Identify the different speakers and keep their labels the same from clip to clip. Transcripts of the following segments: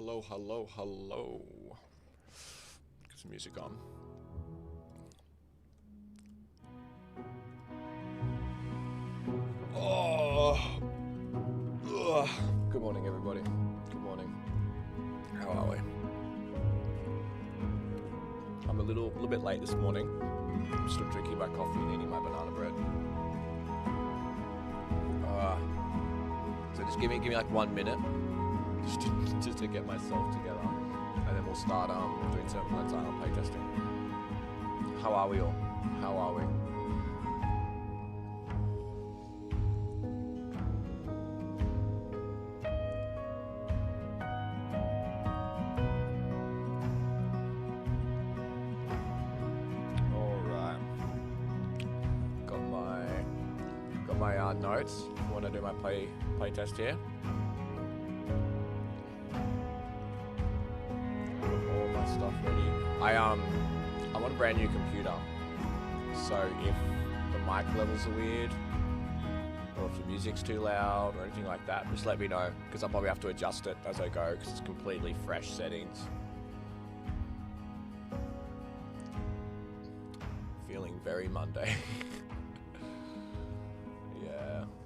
Speaker 1: Hello, hello, hello. Get some music on. Oh. Ugh. Good morning, everybody. Good morning. How are we? I'm a little bit late this morning. I'm still drinking my coffee and eating my banana bread. So just give me like 1 minute, just to get myself together, and then we'll start doing some playtesting. How are we all? How are we? Notes. I want to do my play test here. All my stuff ready. I want a brand new computer. So if the mic levels are weird, or if the music's too loud, or anything like that, just let me know, because I'll probably have to adjust it as I go, because it's completely fresh settings. Feeling very Monday.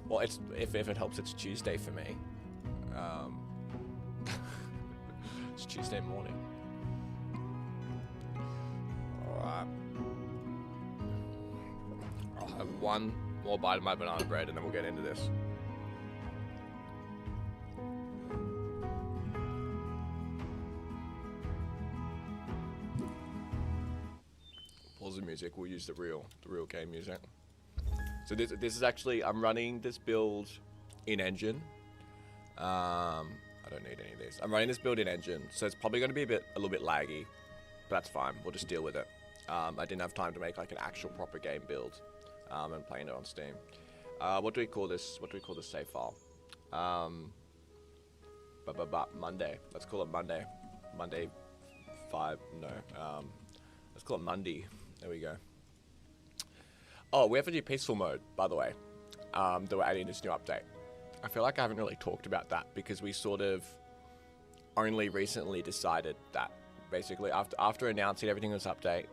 Speaker 1: Well, if it helps, it's Tuesday for me. It's Tuesday morning. Alright. I'll have one more bite of my banana bread and then we'll get into this. Pause the music, we'll use the real game music. So this is actually, I'm running this build in engine. I don't need any of these. I'm running this build in engine, so it's probably going to be a little bit laggy, but that's fine. We'll just deal with it. I didn't have time to make like an actual proper game build, and playing it on Steam. What do we call this? What do we call this save file? Monday. Let's call it Monday. Monday 5. No. Let's call it Monday. There we go. Oh, we have a new peaceful mode, by the way, that we're adding this new update. I feel like I haven't really talked about that because we sort of only recently decided that, basically, after announcing everything in this update,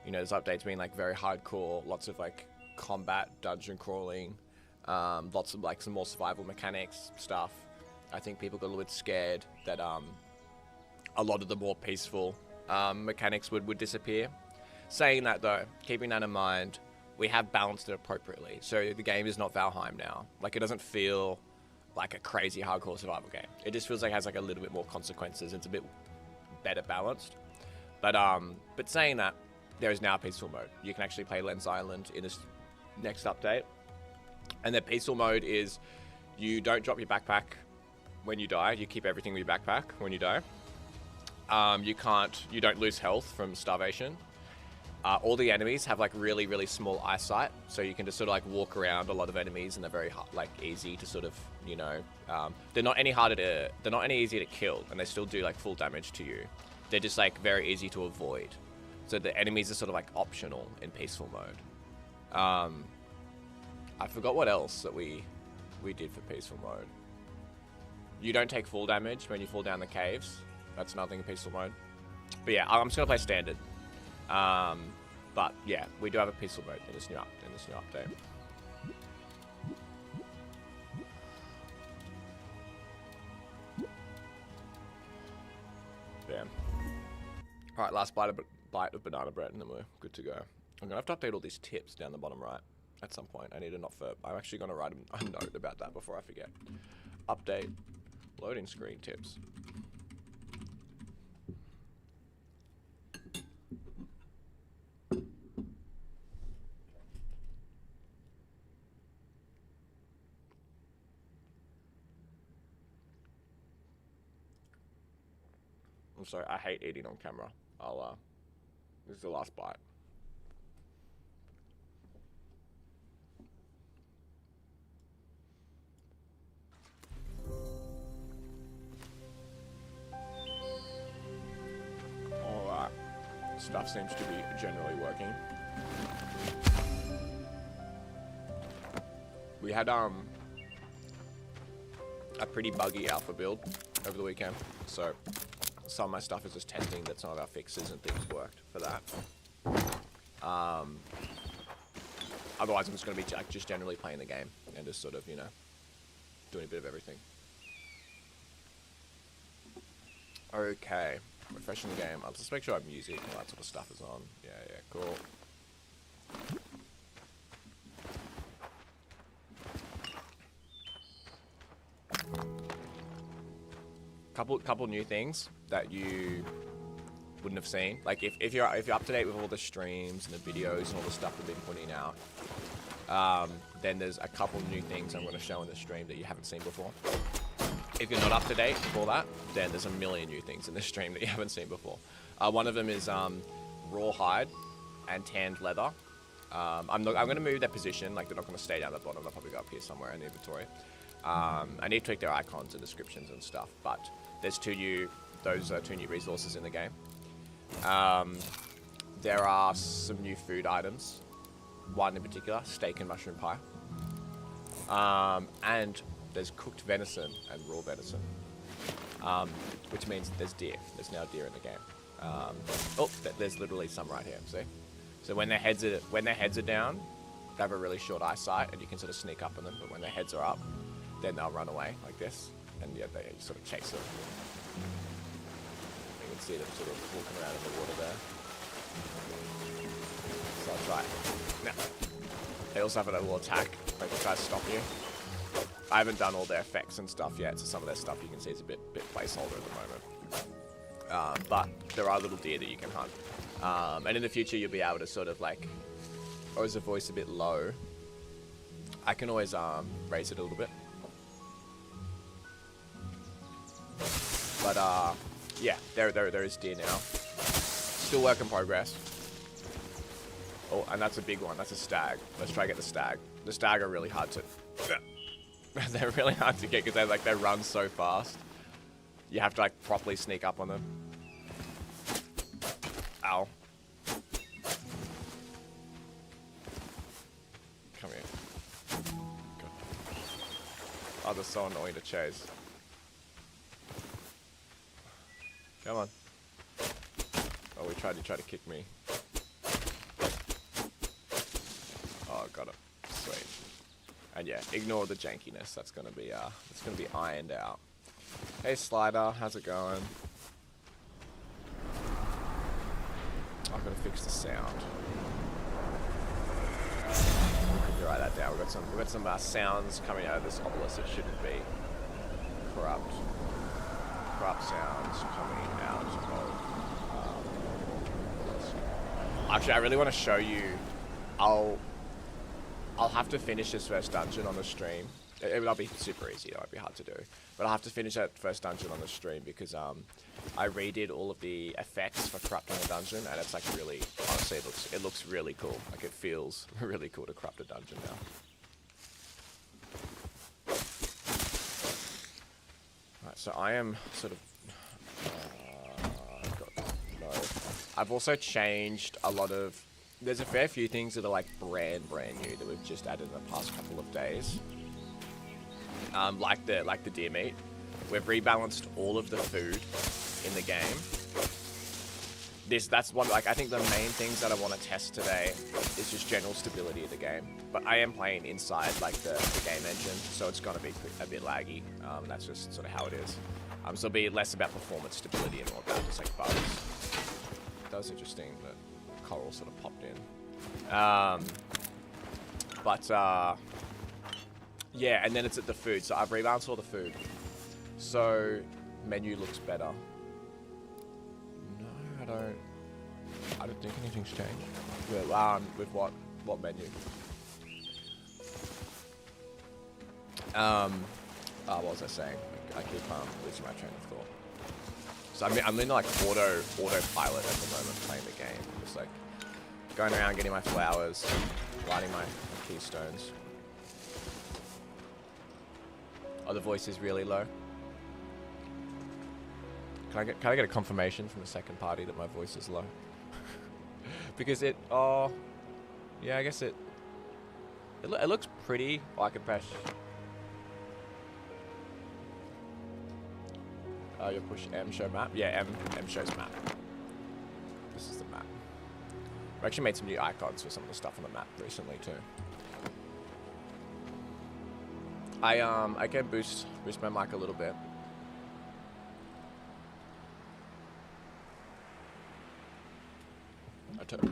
Speaker 1: you know, this update's been like very hardcore, lots of like combat, dungeon crawling, lots of like some more survival mechanics stuff. I think people got a little bit scared that a lot of the more peaceful mechanics would disappear. Saying that though, keeping that in mind, we have balanced it appropriately. So the game is not Valheim now. Like, it doesn't feel like a crazy hardcore survival game. It just feels like it has like a little bit more consequences. It's a bit better balanced. But saying that, there is now peaceful mode. You can actually play Lens Island in this next update. And the peaceful mode is you don't drop your backpack when you die. You keep everything with your backpack when you die. You don't lose health from starvation. All the enemies have like really, really small eyesight, so you can just sort of like walk around a lot of enemies, and they're very like easy to sort of, you know, they're not any easier to kill, and they still do like full damage to you. They're just like very easy to avoid. So the enemies are sort of like optional in peaceful mode. I forgot what else that we did for peaceful mode. You don't take full damage when you fall down the caves. That's nothing in peaceful mode. But yeah, I'm just gonna play standard. But yeah, we do have a peaceful mode in this new update. Bam. All right, last bite of banana bread, and then we're good to go. I'm gonna have to update all these tips down the bottom right at some point. I need a I'm actually gonna write a note about that before I forget. Update loading screen tips. I'm sorry, I hate eating on camera. This is the last bite. Alright. Stuff seems to be generally working. We had, a pretty buggy alpha build over the weekend. So some of my stuff is just testing that some of our fixes and things worked for that. Otherwise, I'm just going to be just generally playing the game and just sort of, you know, doing a bit of everything. Okay, refreshing the game. I'll just make sure I have music and that sort of stuff is on. Yeah, cool. Couple new things that you wouldn't have seen. Like if you're up to date with all the streams and the videos and all the stuff we've been putting out, then there's a couple new things I'm going to show in the stream that you haven't seen before. If you're not up to date with all that, then there's a million new things in the stream that you haven't seen before. One of them is rawhide and tanned leather. I'm going to move their position. Like they're not going to stay down the bottom. They'll probably go up here somewhere in the inventory. I need to tweak their icons and descriptions and stuff, but there's those are 2 new resources in the game. There are some new food items. One in particular, steak and mushroom pie. And there's cooked venison and raw venison, which means there's deer. There's now deer in the game. Oh, there's literally some right here. See? So when their heads are down, they have a really short eyesight, and you can sort of sneak up on them. But when their heads are up, then they'll run away like this, and yeah, they sort of chase them. You can see them sort of walking around in the water there. So I'll try. Now, they also have a little attack, like they try to stop you. I haven't done all their effects and stuff yet, so some of their stuff you can see is a bit placeholder at the moment. But there are little deer that you can hunt. And in the future, you'll be able to sort of like, or is the voice a bit low? I can always raise it a little bit. But yeah, there is deer now. Still work in progress. Oh, and that's a big one. That's a stag. Let's try to get the stag. The stag are really hard to. They're really hard to get because they run so fast. You have to like properly sneak up on them. Ow. Come here. God. Oh, they're so annoying to chase. Come on. Oh, you tried to kick me. Oh, got it. Sweet. And yeah, ignore the jankiness. That's gonna be ironed out. Hey Slider, how's it going? I've got to fix the sound. You write that down. We've got some sounds coming out of this obelisk that shouldn't be. Corrupt sounds coming out of actually, I really want to show you. I'll have to finish this first dungeon on the stream. It'll be super easy. It won't be hard to do. But I'll have to finish that first dungeon on the stream because I redid all of the effects for corrupting a dungeon, and it's like really, honestly, it looks really cool. Like it feels really cool to corrupt a dungeon now. Right, so I am sort of. No. I've also changed a lot of. There's a fair few things that are like brand new that we've just added in the past couple of days. Like the deer meat. We've rebalanced all of the food in the game. That's one, like, I think the main things that I want to test today is just general stability of the game. But I am playing inside, like, the game engine, so it's going to be a bit laggy. That's just sort of how it is. So it'll be less about performance, stability, and all that, just like bugs. That was interesting that Coral sort of popped in. Yeah, and then it's at the food. So I've rebalanced all the food. So menu looks better. No, I don't think anything's changed. With what menu? What was I saying? I keep losing my train of thought. So I'm in like autopilot at the moment playing the game. Just like going around getting my flowers, lighting my keystones. Oh, the voice is really low. Can I get a confirmation from the second party that my voice is low? Because yeah, I guess it looks pretty. Oh, I can press. Your push M show map. Yeah, M shows map. This is the map. We actually made some new icons for some of the stuff on the map recently too. I can boost my mic a little bit.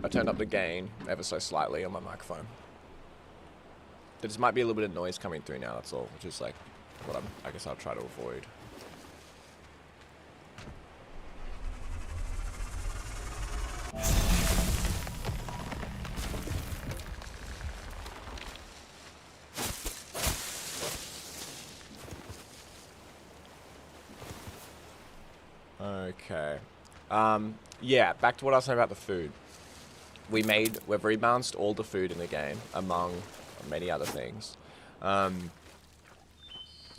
Speaker 1: I turned up the gain ever so slightly on my microphone. There just might be a little bit of noise coming through now, that's all, which is like what I guess I'll try to avoid. Okay. Yeah, back to what I was saying about the food. We've rebalanced all the food in the game, among many other things.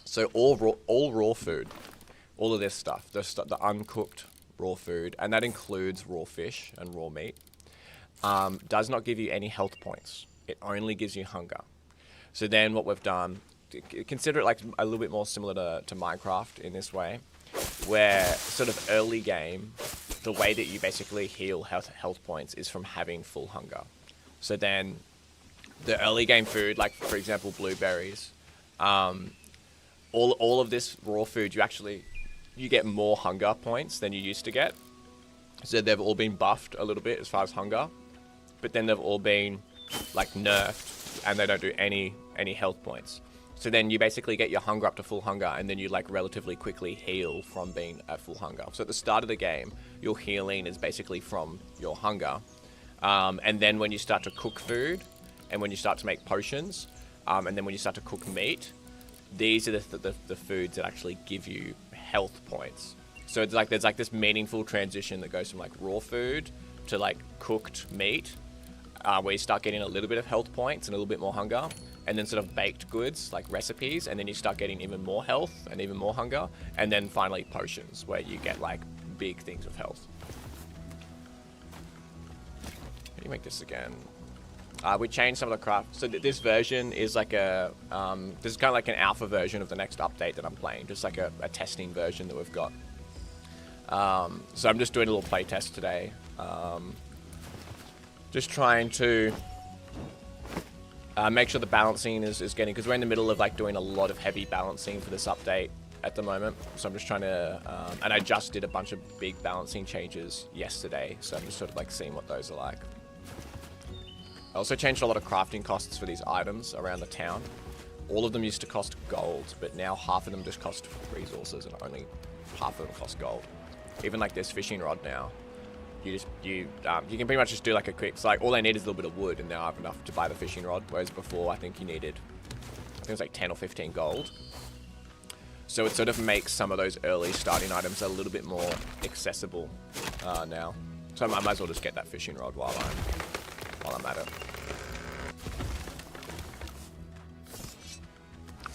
Speaker 1: So all raw food, all of this stuff, the uncooked raw food, and that includes raw fish and raw meat, does not give you any health points. It only gives you hunger. So then what we've done, consider it like a little bit more similar to Minecraft in this way, where sort of early game, the way that you basically heal health points is from having full hunger. So then the early game food, like for example blueberries, all of this raw food, you get more hunger points than you used to get. So they've all been buffed a little bit as far as hunger, but then they've all been like nerfed and they don't do any health points. So then you basically get your hunger up to full hunger, and then you like relatively quickly heal from being at full hunger. So at the start of the game, your healing is basically from your hunger. And then when you start to cook food, and when you start to make potions, and then when you start to cook meat, these are the foods that actually give you health points. So it's like there's like this meaningful transition that goes from like raw food to like cooked meat, where you start getting a little bit of health points and a little bit more hunger. And then sort of baked goods, like recipes, and then you start getting even more health and even more hunger. And then finally potions, where you get like big things of health. How do you make this again? We changed some of the craft. So this version is like this is kind of like an alpha version of the next update that I'm playing. Just like a testing version that we've got. So I'm just doing a little play test today. Just trying to make sure the balancing is getting, because we're in the middle of like doing a lot of heavy balancing for this update at the moment. So I'm just trying to, and I just did a bunch of big balancing changes yesterday. So I'm just sort of like seeing what those are like. I also changed a lot of crafting costs for these items around the town. All of them used to cost gold, but now half of them just cost resources and only half of them cost gold. Even like this fishing rod now. You can pretty much just do like a quick, so like all I need is a little bit of wood, and now I have enough to buy the fishing rod, whereas before I think it was like 10 or 15 gold. So it sort of makes some of those early starting items a little bit more accessible now. So I might as well just get that fishing rod while I'm at it.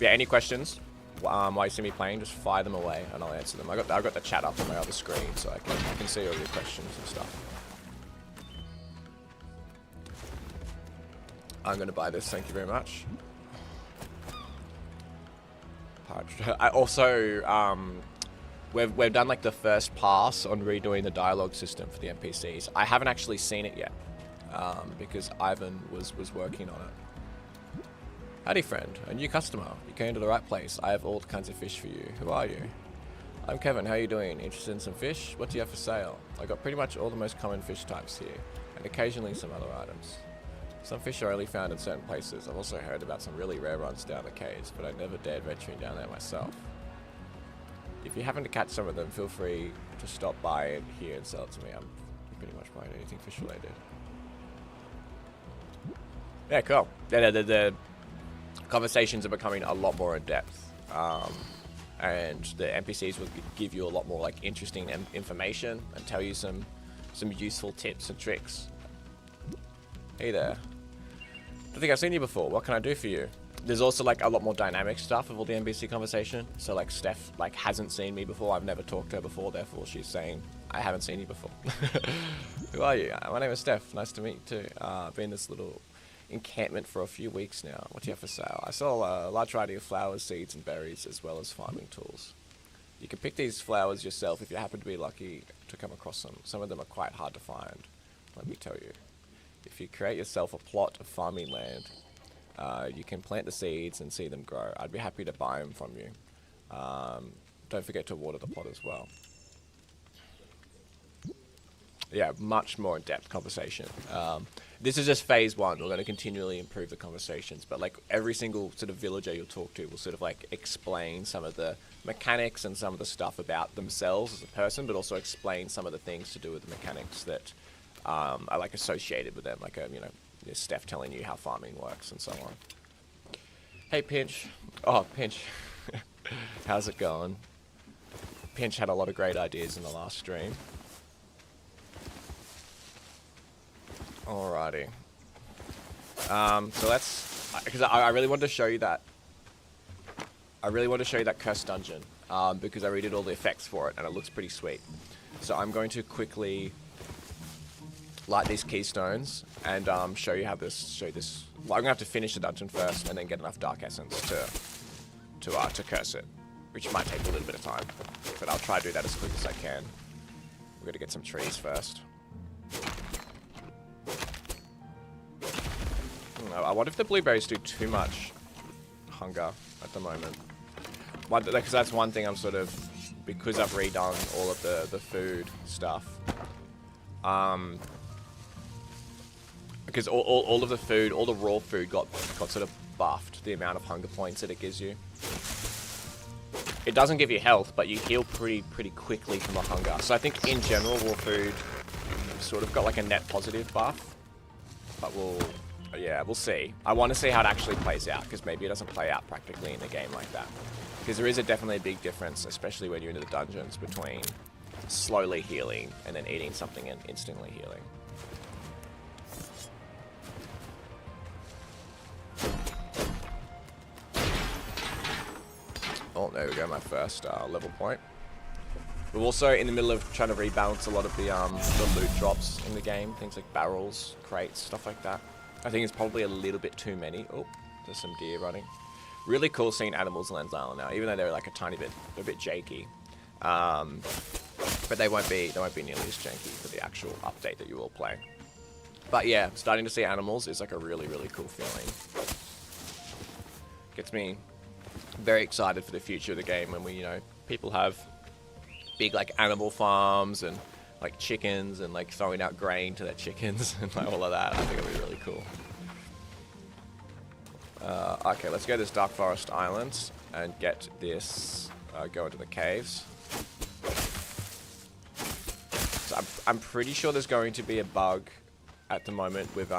Speaker 1: Yeah, any questions while you see me playing, just fire them away and I'll answer them. I've got the chat up on my other screen, so I can see all your questions and stuff. I'm gonna buy this, thank you very much. I also, we've done like the first pass on redoing the dialogue system for the NPCs. I haven't actually seen it yet, because Ivan was working on it. Howdy friend, a new customer. You came to the right place. I have all kinds of fish for you. Who are you? I'm Kevin, how are you doing? Interested in some fish? What do you have for sale? I got pretty much all the most common fish types here, and occasionally some other items. Some fish are only found in certain places. I've also heard about some really rare ones down the caves, but I never dared venturing down there myself. If you happen to catch some of them, feel free to stop by here and sell it to me. I'm pretty much buying anything fish related. Yeah, cool. The conversations are becoming a lot more in depth, and the NPCs will give you a lot more like interesting information and tell you some useful tips and tricks. Hey there. I think I've seen you before. What can I do for you? There's also like a lot more dynamic stuff of all the NPC conversation. So like Steph like hasn't seen me before. I've never talked to her before. Therefore she's saying, I haven't seen you before. Who are you? My name is Steph. Nice to meet you too. Been in this little encampment for a few weeks now. What do you have for sale? I sell a large variety of flowers, seeds and berries, as well as farming tools. You can pick these flowers yourself if you happen to be lucky to come across them. Some of them are quite hard to find, let me tell you. If you create yourself a plot of farming land, you can plant the seeds and see them grow. I'd be happy to buy them from you. Don't forget to water the plot as well. Yeah, much more in-depth conversation. This is just phase 1. We're going to continually improve the conversations, but like every single sort of villager you'll talk to will sort of like explain some of the mechanics and some of the stuff about themselves as a person, but also explain some of the things to do with the mechanics that are like associated with them, like you know, Steph telling you how farming works and so on. Hey Pinch. Oh, Pinch. How's it going? Pinch had a lot of great ideas in the last stream. Alrighty. So let's, because I really wanted to show you that. I really want to show you that cursed dungeon because I redid all the effects for it and it looks pretty sweet. So I'm going to quickly light these keystones and show you how this. Well, I'm gonna have to finish the dungeon first and then get enough dark essence to curse it, which might take a little bit of time, but I'll try to do that as quick as I can. We're gonna get some trees first. I wonder if the blueberries do too much hunger at the moment. Because that's one thing I'm sort of, because I've redone all of the food stuff. Because all of the food, all the raw food got sort of buffed, the amount of hunger points that it gives you. It doesn't give you health, but you heal pretty quickly from the hunger. So I think in general, raw food sort of got like a net positive buff. But we'll see. I want to see how it actually plays out, because maybe it doesn't play out practically in the game like that. Because there is definitely a big difference, especially when you're into the dungeons, between slowly healing and then eating something and instantly healing. Oh, there we go, my first level point. We're also in the middle of trying to rebalance a lot of the loot drops in the game. Things like barrels, crates, stuff like that. I think it's probably a little bit too many. Oh, there's some deer running. Really cool seeing animals in Lens Island now, even though they're like a bit janky. But they won't be nearly as janky for the actual update that you will play. But yeah, starting to see animals is like a really cool feeling. Gets me very excited for the future of the game when people have big like animal farms and like chickens and like throwing out grain to their chickens and like all of that. I think it'll be really cool. Okay, let's go to this Dark Forest Island and get this, go into the caves. So I'm pretty sure there's going to be a bug at the moment with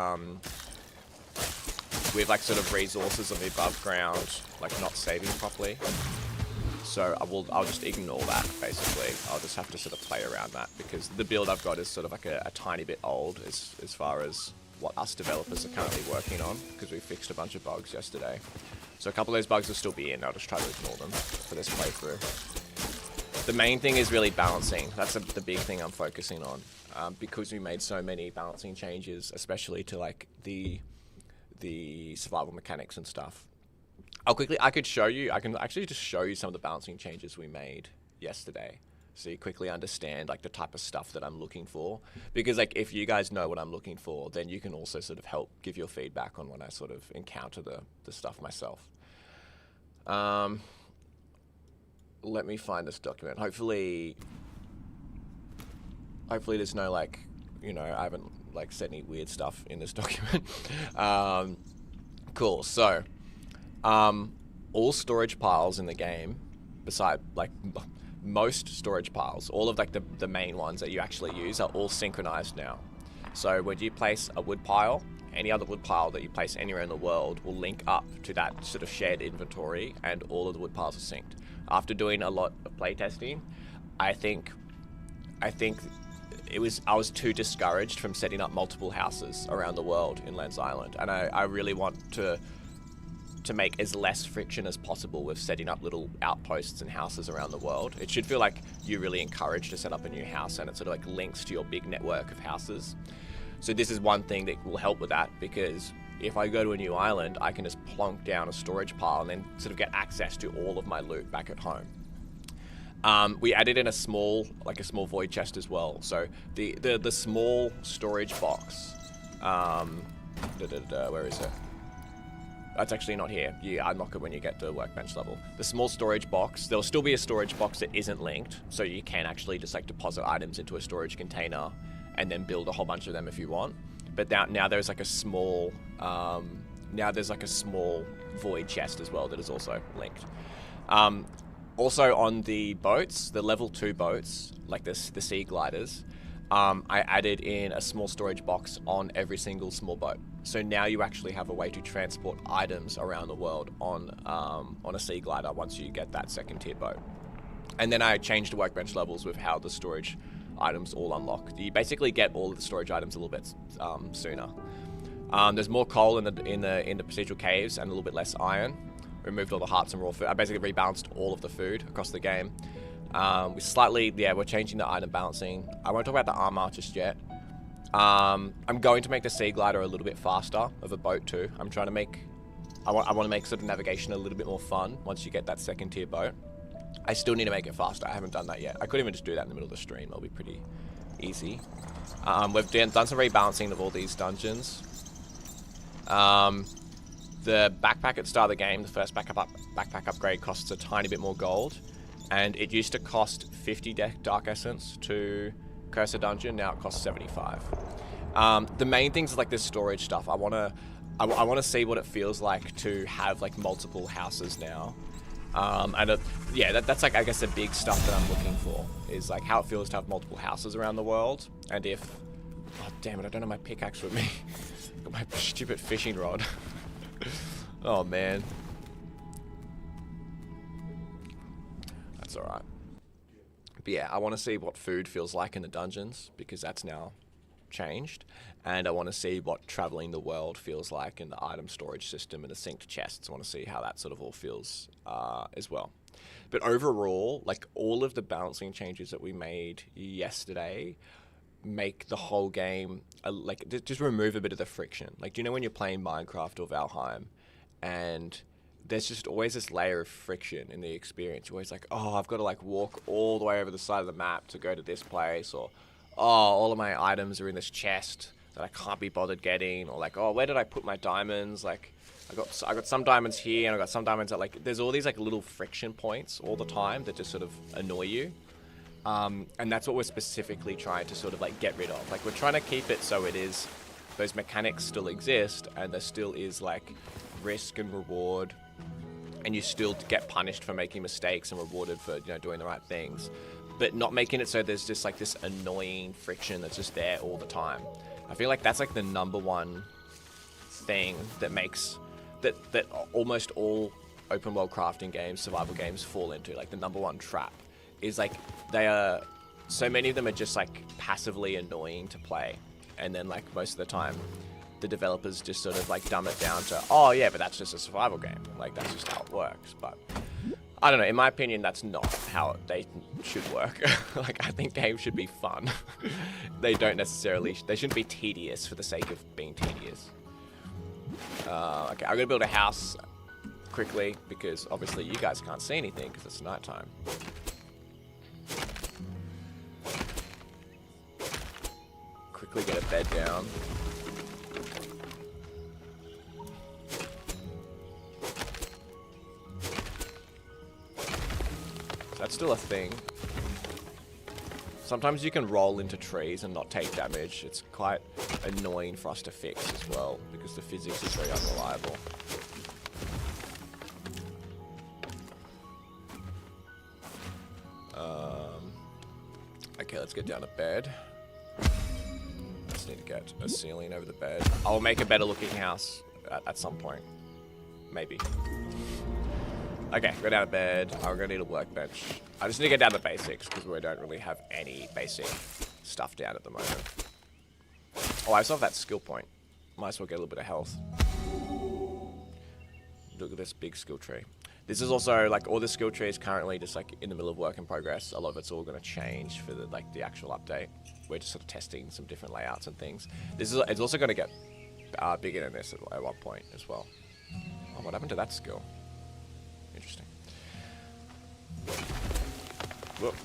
Speaker 1: like sort of resources on the above ground, like not saving properly. So I'll just ignore that, basically. I'll just have to sort of play around that, because the build I've got is sort of like a tiny bit old as far as what us developers are currently working on, because we fixed a bunch of bugs yesterday. So a couple of those bugs will still be in. I'll just try to ignore them for this playthrough. The main thing is really balancing. That's the big thing I'm focusing on, because we made so many balancing changes, especially to like the survival mechanics and stuff. I could show you, I can actually just show you some of the balancing changes we made yesterday, so you quickly understand like the type of stuff that I'm looking for. Because like if you guys know what I'm looking for, then you can also sort of help give your feedback on when I sort of encounter the stuff myself. Let me find this document. Hopefully there's no like, I haven't like said any weird stuff in this document. Cool, so all storage piles in the game, beside like most storage piles, all of like the main ones that you actually use are all synchronized now. So when you place a wood pile, any other wood pile that you place anywhere in the world will link up to that sort of shared inventory, and all of the wood piles are synced. After doing a lot of playtesting, I think I was too discouraged from setting up multiple houses around the world in Lens Island, and I really want to make as less friction as possible with setting up little outposts and houses around the world. It should feel like you're really encouraged to set up a new house, and it sort of like links to your big network of houses. So this is one thing that will help with that, because if I go to a new island, I can just plonk down a storage pile and then sort of get access to all of my loot back at home. We added in a small void chest as well. So the small storage box. Where is it? That's actually not here. You unlock it when you get to workbench level. The small storage box, there'll still be a storage box that isn't linked, so you can actually just like deposit items into a storage container and then build a whole bunch of them if you want. But now there's like a small, void chest as well that is also linked. Also on the boats, the level 2 boats, like the sea gliders, I added in a small storage box on every single small boat. So now you actually have a way to transport items around the world on a sea glider once you get that second tier boat. And then I changed the workbench levels with how the storage items all unlock. You basically get all of the storage items a little bit sooner. There's more coal in the procedural caves and a little bit less iron. Removed all the hearts and raw food. I basically rebalanced all of the food across the game. We're changing the item balancing. I won't talk about the armor just yet. I'm going to make the sea glider a little bit faster of a boat too. I want to make sort of navigation a little bit more fun once you get that second tier boat. I still need to make it faster. I haven't done that yet. I could even just do that in the middle of the stream. It'll be pretty easy. We've done some rebalancing of all these dungeons. The backpack at the start of the game, the first backpack upgrade costs a tiny bit more gold. And it used to cost 50 Dark Essence to curse a dungeon. Now it costs 75. The main things is like this storage stuff. I want to see what it feels like to have like multiple houses now. That's like, I guess, the big stuff that I'm looking for is like how it feels to have multiple houses around the world. And if, oh damn it, I don't have my pickaxe with me. Got my stupid fishing rod. Oh man. That's alright. But yeah, I want to see what food feels like in the dungeons because that's now changed. And I want to see what traveling the world feels like in the item storage system and the synced chests. I want to see how that sort of all feels as well. But overall, like all of the balancing changes that we made yesterday make the whole game, just remove a bit of the friction. Like, do you know when you're playing Minecraft or Valheim and there's just always this layer of friction in the experience. You're always like, oh, I've got to like walk all the way over the side of the map to go to this place, or oh, all of my items are in this chest that I can't be bothered getting, or like, oh, where did I put my diamonds? Like, I got some diamonds here, and I got some diamonds that like, there's all these like little friction points all the time that just sort of annoy you. And that's what we're specifically trying to sort of like get rid of. Like, we're trying to keep it so it is, those mechanics still exist, and there still is like risk and reward, and you still get punished for making mistakes and rewarded for, you know, doing the right things, but not making it so there's just like this annoying friction that's just there all the time. I feel like that's like the number one thing that makes that almost all open world crafting games, survival games fall into. Like, the number one trap is like, they are, so many of them are just like passively annoying to play, and then like most of the time the developers just sort of like dumb it down to, oh yeah, but that's just a survival game, like that's just how it works. But I don't know, in my opinion, that's not how they should work. Like, I think games should be fun. They shouldn't be tedious for the sake of being tedious. Okay, I'm gonna build a house quickly because obviously you guys can't see anything because it's nighttime. Quickly get a bed down. That's still a thing. Sometimes you can roll into trees and not take damage. It's quite annoying for us to fix as well because the physics is very unreliable. Okay, let's get down to bed. Just need to get a ceiling over the bed. I'll make a better looking house at some point. Maybe. Okay, go down to bed. I'm gonna need a workbench. I just need to get down to basics because we don't really have any basic stuff down at the moment. Oh, I still have that skill point. Might as well get a little bit of health. Look at this big skill tree. This is also like, all the skill tree is currently just like in the middle of work in progress. A lot of it's all gonna change for the actual update. We're just sort of testing some different layouts and things. It's also gonna get bigger than this at one point as well. Oh, what happened to that skill? Interesting. Whoop.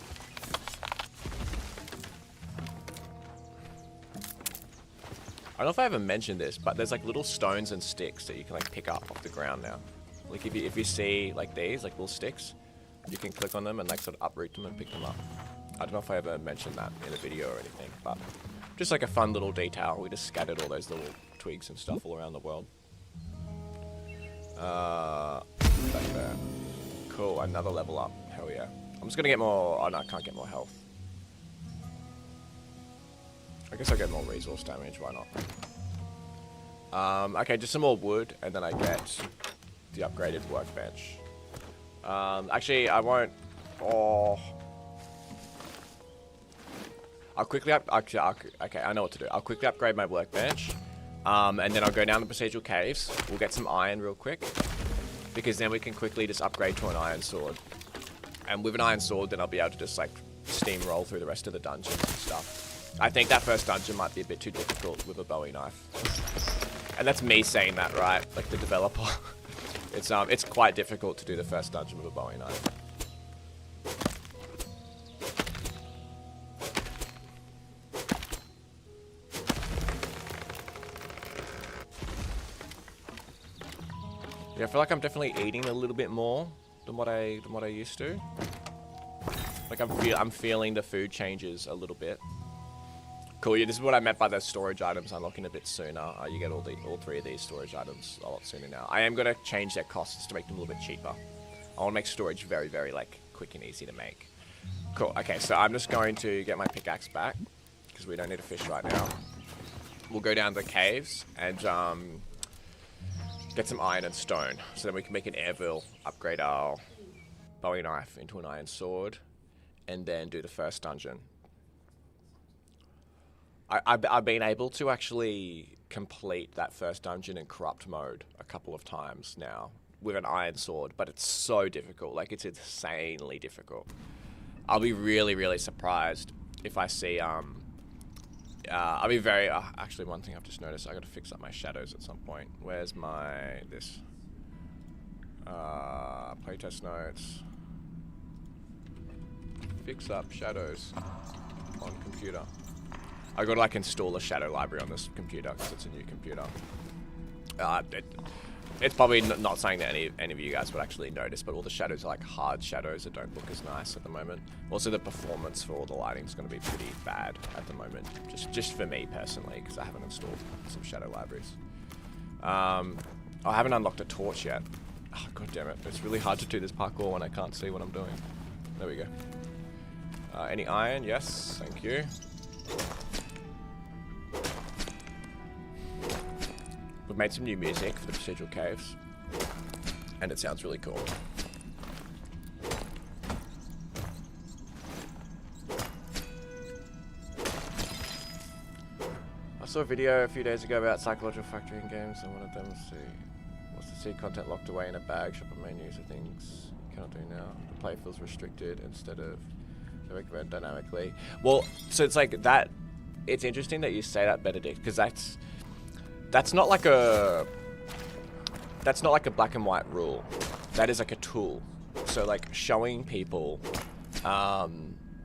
Speaker 1: I don't know if I ever mentioned this, but there's like little stones and sticks that you can like pick up off the ground now. Like if you see like these, like little sticks, you can click on them and like sort of uproot them and pick them up. I don't know if I ever mentioned that in a video or anything, but just like a fun little detail. We just scattered all those little twigs and stuff all around the world. Back there. Cool, another level up. Hell yeah. I'm just gonna get more. Oh no, I can't get more health. I guess I'll get more resource damage, why not? Okay, just some more wood, and then I get the upgraded workbench. Actually, I won't... Oh... I'll quickly okay, I know what to do. I'll quickly upgrade my workbench, and then I'll go down the procedural caves. We'll get some iron real quick, because then we can quickly just upgrade to an iron sword. And with an iron sword, then I'll be able to just, like, steamroll through the rest of the dungeons and stuff. I think that first dungeon might be a bit too difficult with a Bowie knife. And that's me saying that, right? Like the developer. It's quite difficult to do the first dungeon with a Bowie knife. Yeah, I feel like I'm definitely eating a little bit more than what I used to. Like I'm feeling the food changes a little bit. Cool, yeah, this is what I meant by the storage items unlocking a bit sooner. You get all three of these storage items a lot sooner now. I am going to change their costs to make them a little bit cheaper. I want to make storage very, very, like, quick and easy to make. Cool, okay, so I'm just going to get my pickaxe back, because we don't need a fish right now. We'll go down the caves and get some iron and stone, so then we can make an anvil, upgrade our Bowie knife into an iron sword, and then do the first dungeon. I've been able to actually complete that first dungeon in corrupt mode a couple of times now with an iron sword, but it's so difficult. Like, it's insanely difficult. I'll be really, really surprised if I see, I'll be very, actually one thing I've just noticed, I gotta fix up my shadows at some point. Where's this? Playtest notes. Fix up shadows on computer. I gotta like install a shadow library on this computer because it's a new computer. It's probably not something that any of you guys would actually notice, but all the shadows are like hard shadows that don't look as nice at the moment. Also, the performance for all the lighting is going to be pretty bad at the moment, just for me personally, because I haven't installed some shadow libraries. I haven't unlocked a torch yet. Oh, God damn it! It's really hard to do this parkour when I can't see what I'm doing. There we go. Any iron? Yes, thank you. We've made some new music for the procedural caves, and it sounds really cool. I saw a video a few days ago about psychological factoring games, and one of them was to see content locked away in a bag, shop and menus, or things you cannot do now. The play feels restricted instead of recommend dynamically. Well, so it's like that. It's interesting that you say that, Benedict, because that's not like a black and white rule. That is like a tool. So like showing people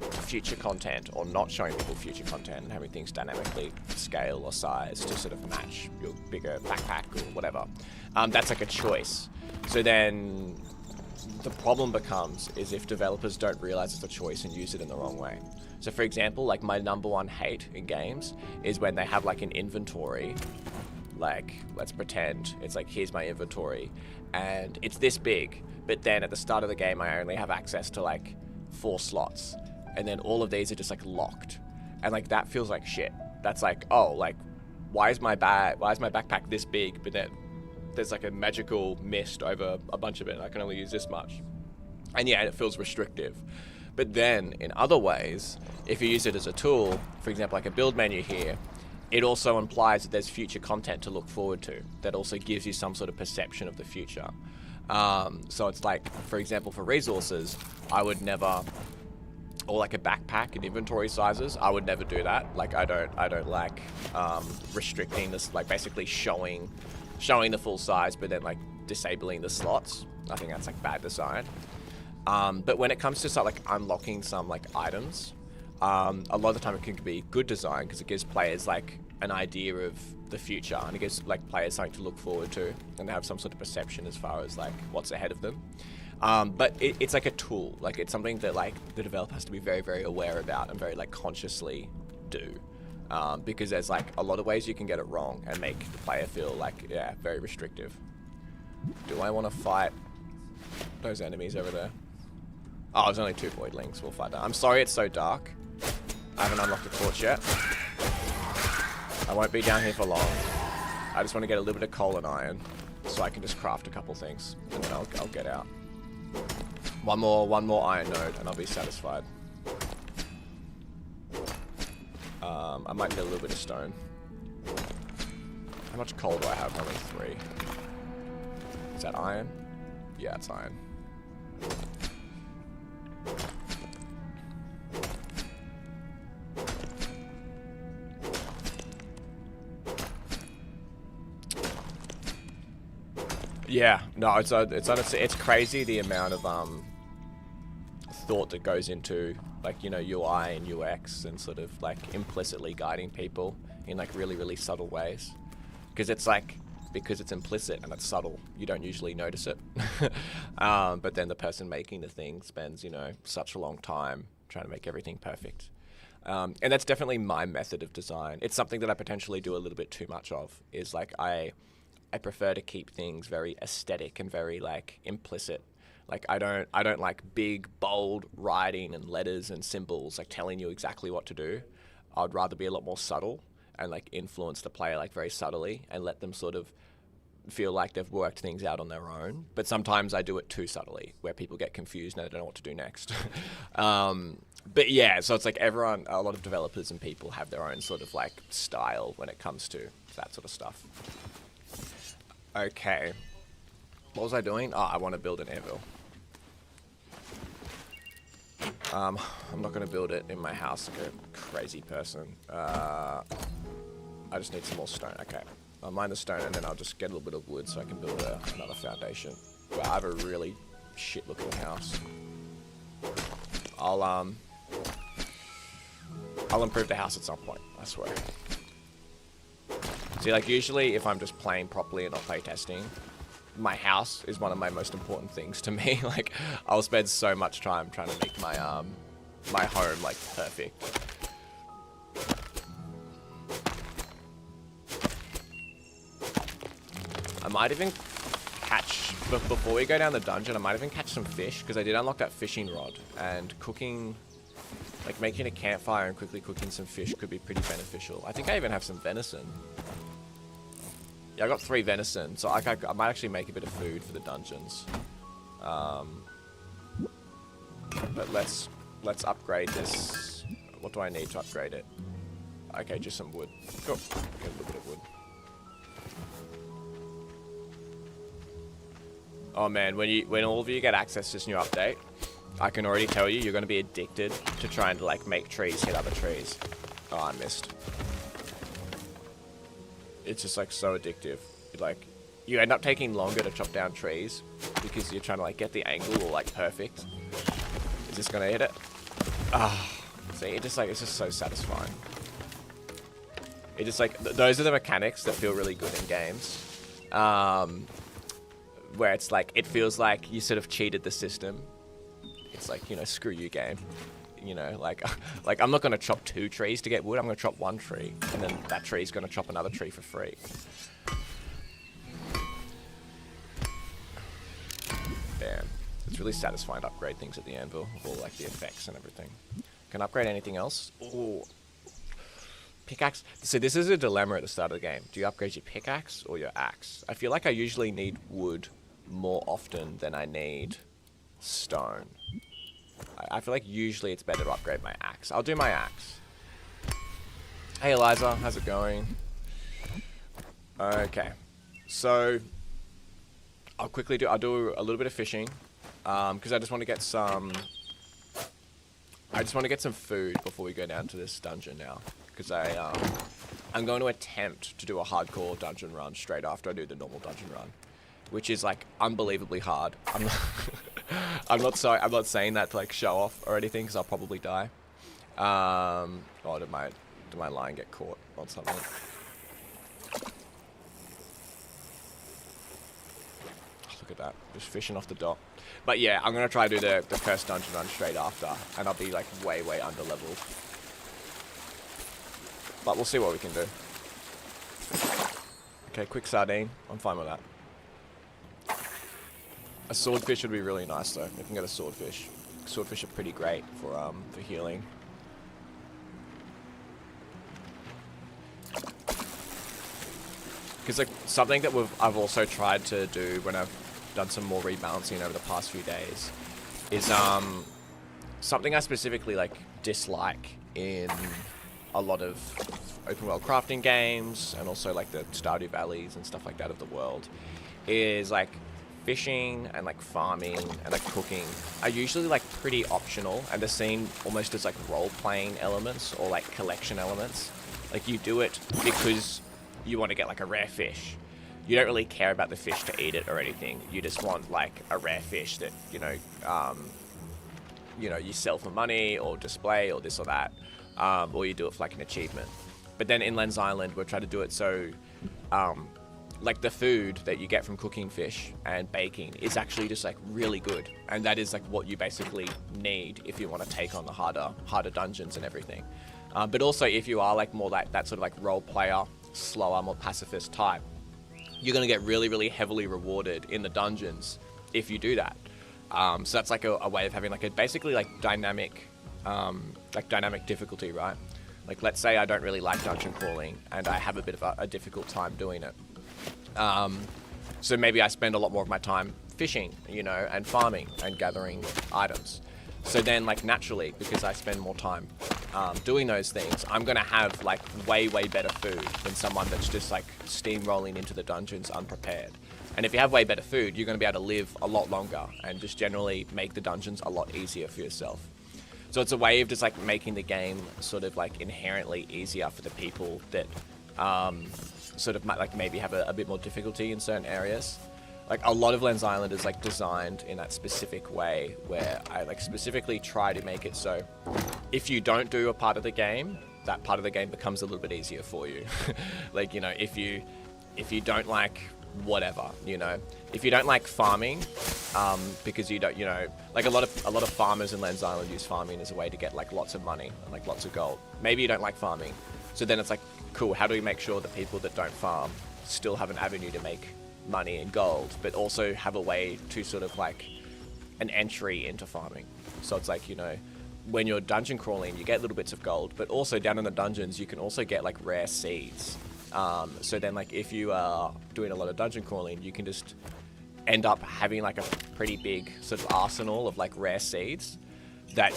Speaker 1: future content or not showing people future content and having things dynamically scale or size to sort of match your bigger backpack or whatever. That's like a choice. So then the problem becomes is if developers don't realize it's a choice and use it in the wrong way. So for example, like my #1 hate in games is when they have like an inventory. Like, let's pretend it's like, here's my inventory and it's this big, but then at the start of the game I only have access to like 4 slots, and then all of these are just like locked, and like that feels like shit. That's like, oh, like why is my backpack this big, but then there's like a magical mist over a bunch of it and I can only use this much, and yeah, it feels restrictive. But then in other ways, if you use it as a tool, for example like a build menu here, it also implies that there's future content to look forward to that also gives you some sort of perception of the future. So it's like, for example, for resources, I would never, or like a backpack and inventory sizes, I would never do that. Like I don't like restricting this, like basically showing the full size, but then like disabling the slots. I think that's like bad design. But when it comes to start like unlocking some like items, a lot of the time it can be good design because it gives players like an idea of the future, and it gives like players something to look forward to, and they have some sort of perception as far as like what's ahead of them. But it's like a tool, like it's something that like the developer has to be very, very aware about and very like consciously do, because there's like a lot of ways you can get it wrong and make the player feel like, yeah, very restrictive. Do I want to fight those enemies over there? Oh, there's only 2 voidlings. We'll fight that. I'm sorry it's so dark. I haven't unlocked the torch yet. I won't be down here for long. I just want to get a little bit of coal and iron so I can just craft a couple things, and then I'll get out. One more iron node and I'll be satisfied. I might get a little bit of stone. How much coal do I have? Only 3. Is that iron? Yeah, it's iron. Yeah, no, it's honestly, it's crazy the amount of thought that goes into like, you know, UI and UX and sort of like implicitly guiding people in like really, really subtle ways. Because it's like, because it's implicit and it's subtle, you don't usually notice it. But then the person making the thing spends, you know, such a long time trying to make everything perfect. And that's definitely my method of design. It's something that I potentially do a little bit too much of, is like I prefer to keep things very aesthetic and very like implicit. Like I don't like big, bold writing and letters and symbols like telling you exactly what to do. I'd rather be a lot more subtle and like influence the player like very subtly and let them sort of feel like they've worked things out on their own. But sometimes I do it too subtly where people get confused and they don't know what to do next. But yeah, so it's like a lot of developers and people have their own sort of like style when it comes to that sort of stuff. Okay. What was I doing? Oh, I want to build an anvil. I'm not going to build it in my house like a crazy person. I just need some more stone. Okay. I'll mine the stone and then I'll just get a little bit of wood so I can build another foundation. But I have a really shit looking house. I'll improve the house at some point, I swear. See, like usually if I'm just playing properly and not playtesting, my house is one of my most important things to me. Like I'll spend so much time trying to make my my home like perfect. I might even catch, before we go down the dungeon, I might even catch some fish, because I did unlock that fishing rod, and cooking, like making a campfire and quickly cooking some fish could be pretty beneficial. I think I even have some venison. Yeah, I got 3 venison, so I might actually make a bit of food for the dungeons. But let's upgrade this. What do I need to upgrade it? Okay, just some wood. Cool. Get a little bit of wood. Oh man, when all of you get access to this new update, I can already tell you you're going to be addicted to trying to like make trees hit other trees. Oh, I missed. It's just like so addictive. Like you end up taking longer to chop down trees because you're trying to like get the angle all like perfect. Is this gonna hit it? Ah, see, it's just so satisfying. It just like those are the mechanics that feel really good in games, where it's like it feels like you sort of cheated the system. It's like, you know, screw you, game. You know, like I'm not going to chop 2 trees to get wood. I'm going to chop 1 tree, and then that tree is going to chop another tree for free. Damn, it's really satisfying to upgrade things at the anvil, with all like the effects and everything. Can I upgrade anything else? Ooh, pickaxe. So this is a dilemma at the start of the game. Do you upgrade your pickaxe or your axe? I feel like I usually need wood more often than I need stone. I feel like usually it's better to upgrade my axe. I'll do my axe. Hey Eliza, how's it going? Okay, so I'll do a little bit of fishing, because I just want to get some food before we go down to this dungeon now, because I'm going to attempt to do a hardcore dungeon run straight after I do the normal dungeon run, which is like unbelievably hard. I'm not saying that to like show off or anything, because I'll probably die. Oh, did my line get caught on something? Look at that, just fishing off the dock. But yeah, I'm gonna try to do the first dungeon run straight after, and I'll be like way under leveled. But we'll see what we can do. Okay, quick sardine. I'm fine with that. A swordfish would be really nice though. If we can get a swordfish. Swordfish are pretty great for healing. Because like something that I've also tried to do when I've done some more rebalancing over the past few days is something I specifically like dislike in a lot of open world crafting games, and also like the Stardew Valleys and stuff like that of the world, is like fishing and like farming and like cooking are usually like pretty optional, and they're seen almost as like role-playing elements or like collection elements. Like you do it because you want to get like a rare fish. You don't really care about the fish to eat it or anything. You just want like a rare fish that, you know, you sell for money or display or this or that. Or you do it for like an achievement. But then in Lens Island, we're trying to do it so, like the food that you get from cooking fish and baking is actually just like really good. And that is like what you basically need if you want to take on the harder dungeons and everything. But also if you are like more like that sort of like role player, slower, more pacifist type, you're going to get really heavily rewarded in the dungeons if you do that. So that's like a way of having like a basically like dynamic difficulty, right? Like let's say I don't really like dungeon crawling and I have a bit of a difficult time doing it. So maybe I spend a lot more of my time fishing, you know, and farming and gathering items. So then like naturally, because I spend more time doing those things, I'm going to have like way better food than someone that's just like steamrolling into the dungeons unprepared. And if you have way better food, you're going to be able to live a lot longer and just generally make the dungeons a lot easier for yourself. So it's a way of just like making the game sort of like inherently easier for the people that sort of might like maybe have a bit more difficulty in certain areas. Like a lot of Lens Island is like designed in that specific way where I like specifically try to make it so if you don't do a part of the game, that part of the game becomes a little bit easier for you. Like, you know, if you don't like whatever, you know, if you don't like farming, because you don't, you know, like a lot of farmers in Lens Island use farming as a way to get like lots of money and like lots of gold. Maybe you don't like farming, so then it's like, cool, how do we make sure that people that don't farm still have an avenue to make money and gold, but also have a way to sort of like an entry into farming? So it's like, you know, when you're dungeon crawling, you get little bits of gold, but also down in the dungeons, you can also get like rare seeds. So then like if you are doing a lot of dungeon crawling, you can just end up having like a pretty big sort of arsenal of like rare seeds that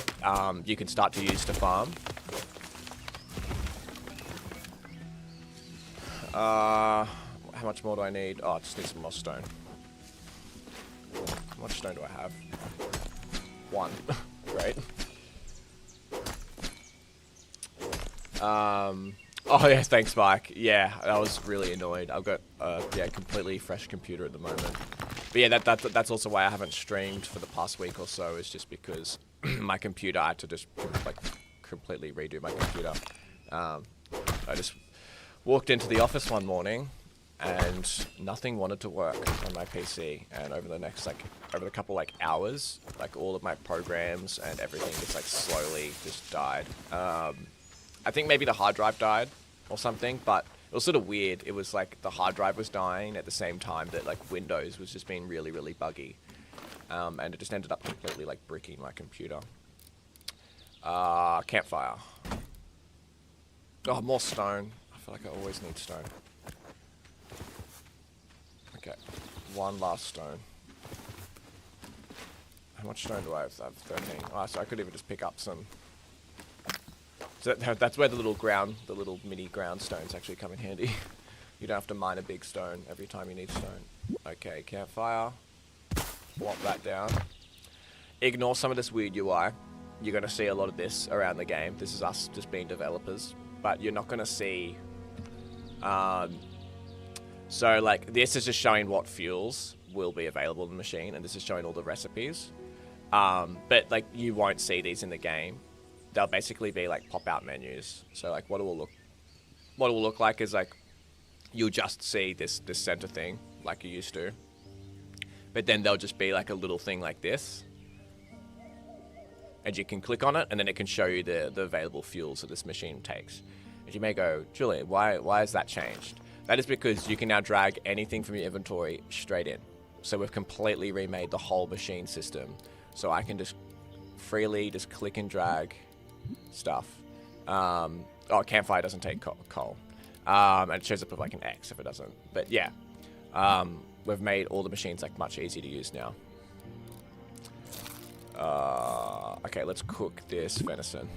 Speaker 1: you can start to use to farm. How much more do I need? Oh, I just need some more stone. How much stone do I have? 1. Great. Oh yeah, thanks Mike. Yeah, I was really annoyed. I've got yeah, completely fresh computer at the moment. But yeah, that's also why I haven't streamed for the past week or so, is just because my computer, I had to just like completely redo my computer. I just walked into the office one morning and nothing wanted to work on my PC, and over the couple like hours, like all of my programs and everything just like slowly just died. I think maybe the hard drive died or something, but it was sort of weird. It was like the hard drive was dying at the same time that like Windows was just being really buggy. And it just ended up completely like bricking my computer. Campfire. Oh, more stone. I feel like I always need stone. Okay, one last stone. How much stone do I have? I have 13. Oh, so I could even just pick up some. So that's where the little mini ground stones actually come in handy. You don't have to mine a big stone every time you need stone. Okay, campfire. Plop that down. Ignore some of this weird UI. You're going to see a lot of this around the game. This is us just being developers. But you're not going to see... so, like, this is just showing what fuels will be available in the machine, and this is showing all the recipes. But like you won't see these in the game. They'll basically be like pop-out menus. So like what it will look like is like you'll just see this center thing like you used to. But then there'll just be like a little thing like this. And you can click on it, and then it can show you the available fuels that this machine takes. And you may go, Julian, why has that changed? That is because you can now drag anything from your inventory straight in. So we've completely remade the whole machine system. So I can just freely just click and drag stuff. Campfire doesn't take coal. And it shows up with like an X if it doesn't. But yeah, we've made all the machines like much easier to use now. Okay, let's cook this venison.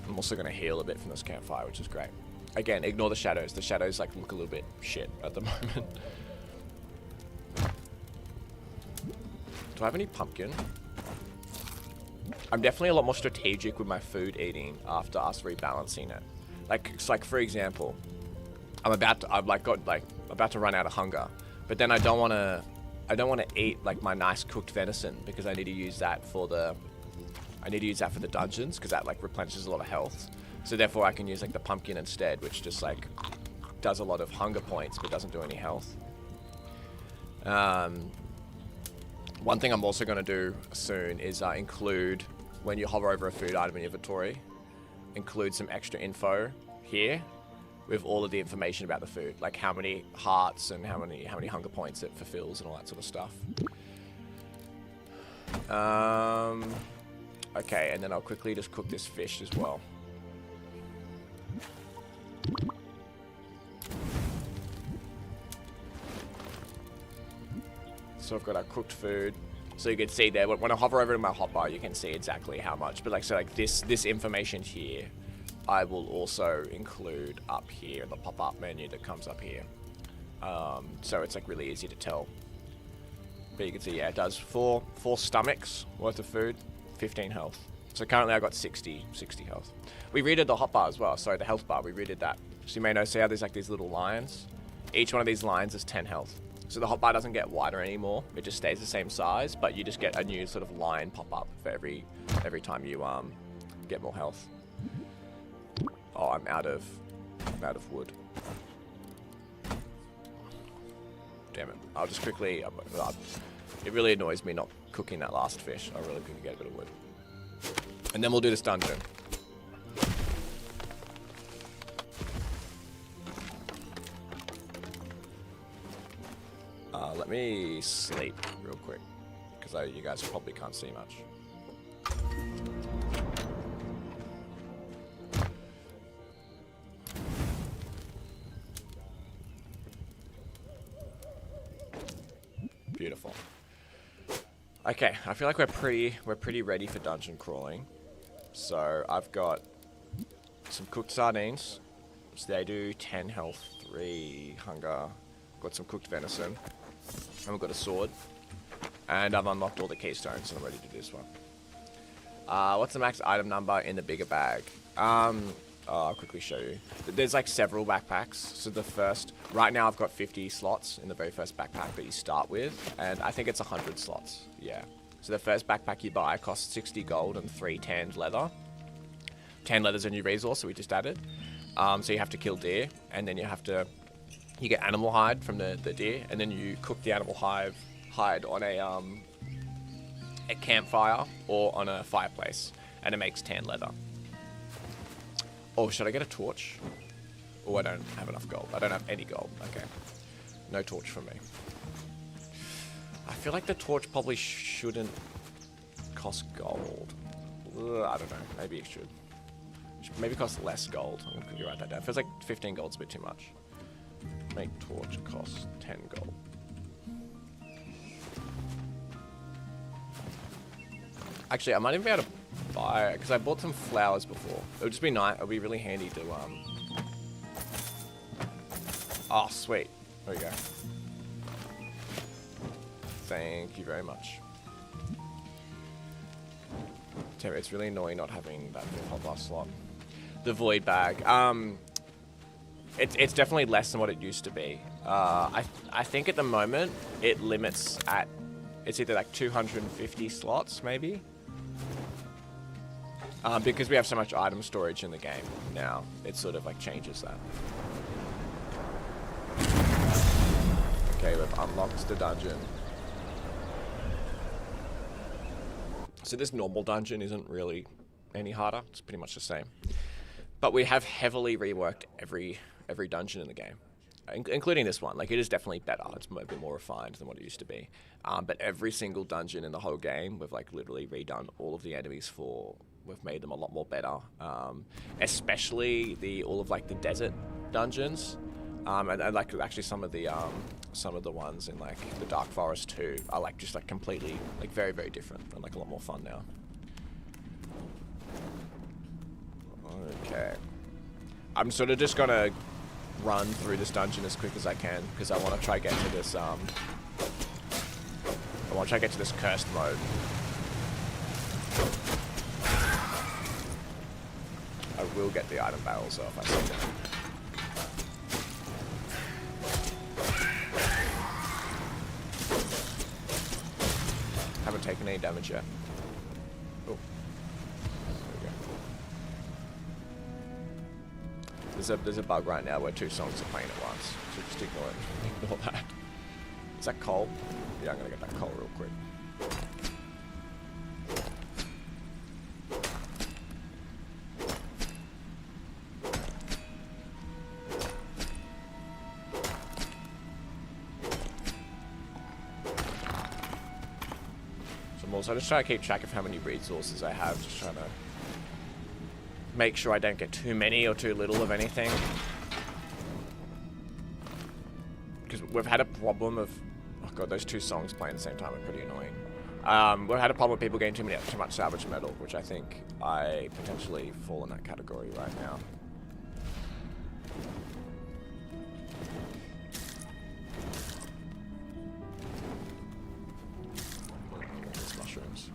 Speaker 1: I'm also going to heal a bit from this campfire, which is great. Again, ignore the shadows. The shadows like look a little bit shit at the moment. Do I have any pumpkin? I'm definitely a lot more strategic with my food eating after us rebalancing it. Like for example, I'm about to run out of hunger, but then I don't want to eat like my nice cooked venison because I need to use that for the dungeons because that like replenishes a lot of health. So therefore I can use like the pumpkin instead, which just like does a lot of hunger points but doesn't do any health. One thing I'm also going to do soon is include, when you hover over a food item in your inventory, include some extra info here with all of the information about the food, like how many hearts and how many hunger points it fulfills and all that sort of stuff. Okay, and then I'll quickly just cook this fish as well. So I've got our cooked food. So you can see there, when I hover over to my hotbar, you can see exactly how much. But like, so like this information here, I will also include up here in the pop-up menu that comes up here. So it's like really easy to tell. But you can see, yeah, it does four stomachs worth of food, 15 health. So currently I got 60 health. We redid the hotbar as well, sorry, the health bar, we redid that. So you may know, see how there's like these little lines? Each one of these lines is 10 health. So the hotbar doesn't get wider anymore, it just stays the same size, but you just get a new sort of line pop up for every time you get more health. Oh, I'm out of wood. Damn it. I'll just quickly, it really annoys me not cooking that last fish. I really could get a bit of wood. And then we'll do this dungeon. Let me sleep real quick, because you guys probably can't see much. Beautiful. Okay, I feel like we're pretty ready for dungeon crawling. So I've got some cooked sardines. So they do 10 health, 3 hunger. Got some cooked venison. And we've got a sword. And I've unlocked all the keystones, so I'm ready to do this one. What's the max item number in the bigger bag? I'll quickly show you. There's like several backpacks. So the first, right now I've got 50 slots in the very first backpack that you start with. And I think it's 100 slots, yeah. So the first backpack you buy costs 60 gold and 3 tanned leather. Tanned leather's a new resource that we just added. So you have to kill deer, and then you get animal hide from the deer, and then you cook the animal hide on a campfire or on a fireplace, and it makes tan leather. Oh, should I get a torch? Oh, I don't have enough gold. I don't have any gold. Okay. No torch for me. I feel like the torch probably shouldn't cost gold. I don't know. Maybe it should. Maybe cost less gold. I'm going to write that down. It feels like 15 gold's a bit too much. Make torch cost 10 gold. Actually, I might even be able to buy it, because I bought some flowers before. It would just be nice. It would be really handy to, Oh, sweet. There we go. Thank you very much. Damn, it's really annoying not having that hotbar slot. The void bag. It's definitely less than what it used to be. I think at the moment it limits at, it's either like 250 slots maybe. Because we have so much item storage in the game now, it sort of like changes that. Okay, we've unlocked the dungeon. So this normal dungeon isn't really any harder. It's pretty much the same. But we have heavily reworked every dungeon in the game, including this one. Like, it is definitely better. It's a bit more refined than what it used to be. But every single dungeon in the whole game, we've like literally redone all of the enemies for. We've made them a lot more better. Especially all of like the desert dungeons, and like actually some of the ones in like the Dark Forest too are like just like completely like very, very different and like a lot more fun now. Okay. I'm sort of just gonna run through this dungeon as quick as I can because I want to try get to this cursed mode. I will get the item barrels though if I see them. Haven't taken any damage yet. Oh. There we go. There's a bug right now where two songs are playing at once, so just ignore it. Ignore that. Is that coal? Yeah, I'm gonna get that coal real quick. So I'm just trying to keep track of how many resources I have, just trying to make sure I don't get too many or too little of anything. Because we've had a problem of, oh god, those two songs playing at the same time are pretty annoying. We've had a problem with people getting too much salvage metal, which I think I potentially fall in that category right now. Mushrooms.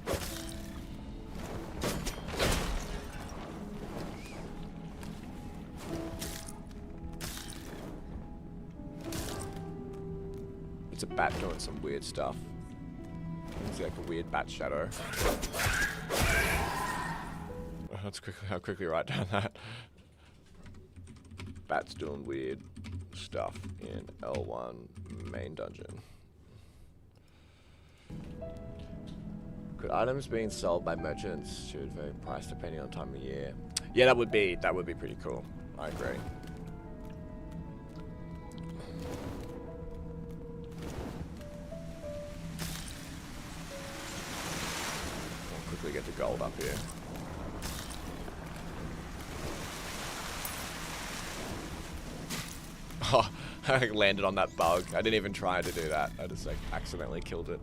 Speaker 1: It's a bat doing some weird stuff. It's like a weird bat shadow. That's quickly, how quickly write down that. Bat's doing weird stuff in L1 main dungeon. Could items being sold by merchants should vary price depending on time of year? Yeah, that would be pretty cool. I agree. I'll quickly get the gold up here. Oh, I landed on that bug. I didn't even try to do that. I just like accidentally killed it.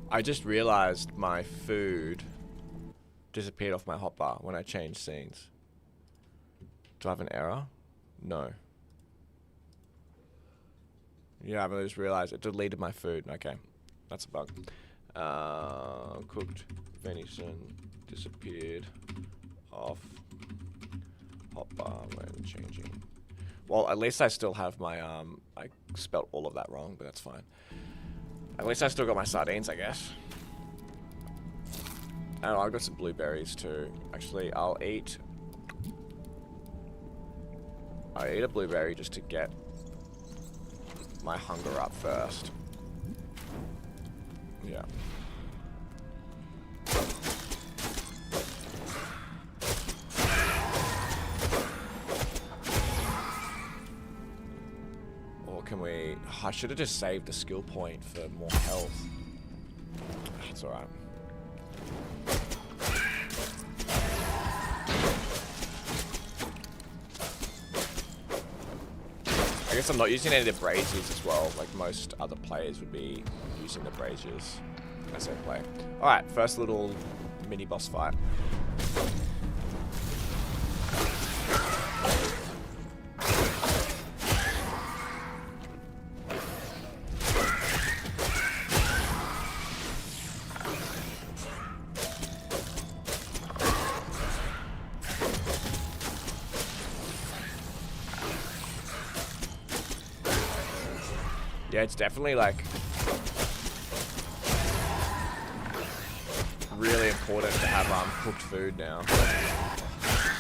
Speaker 1: I just realized my food disappeared off my hotbar when I changed scenes. Do I have an error? No. Yeah, I just realized it deleted my food. Okay, that's a bug. Cooked venison disappeared off hotbar when changing. Well, at least I still have my, I spelled all of that wrong, but that's fine. At least I still got my sardines, I guess. Oh, I've got some blueberries too. Actually, I'll eat a blueberry just to get my hunger up first. Yeah. Or can we... Oh, I should have just saved the skill point for more health. That's alright. I guess I'm not using any of the braziers as well, like most other players would be using the braziers as they play. Alright, first little mini boss fight. Yeah, it's definitely like really important to have cooked food now.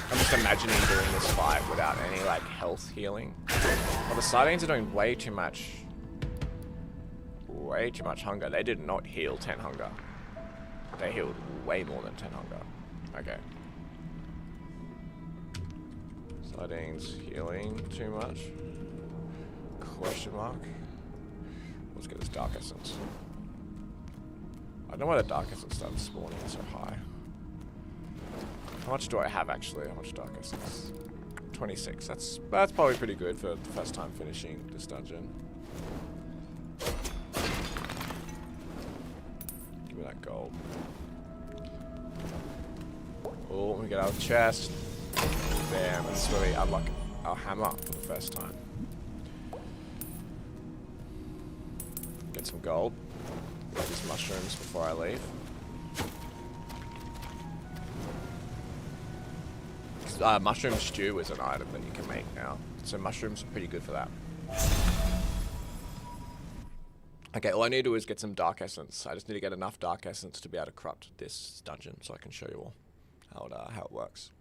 Speaker 1: I'm just imagining doing this fight without any like health healing. Well, the sardines are doing way too much hunger. They did not heal 10 hunger. They healed way more than 10 hunger. Okay. Sardines healing too much? Question mark. Let's get this Dark Essence. I don't know why the Dark Essence started spawning so high. How much do I have actually? How much Dark Essence? 26. That's probably pretty good for the first time finishing this dungeon. Give me that gold. Oh, we get our chest. Bam, that's where we unlock our hammer for the first time. Get some gold. Get these mushrooms before I leave. Mushroom stew is an item that you can make now. So mushrooms are pretty good for that. Okay, all I need to do is get some Dark Essence. I just need to get enough Dark Essence to be able to corrupt this dungeon so I can show you all how it works.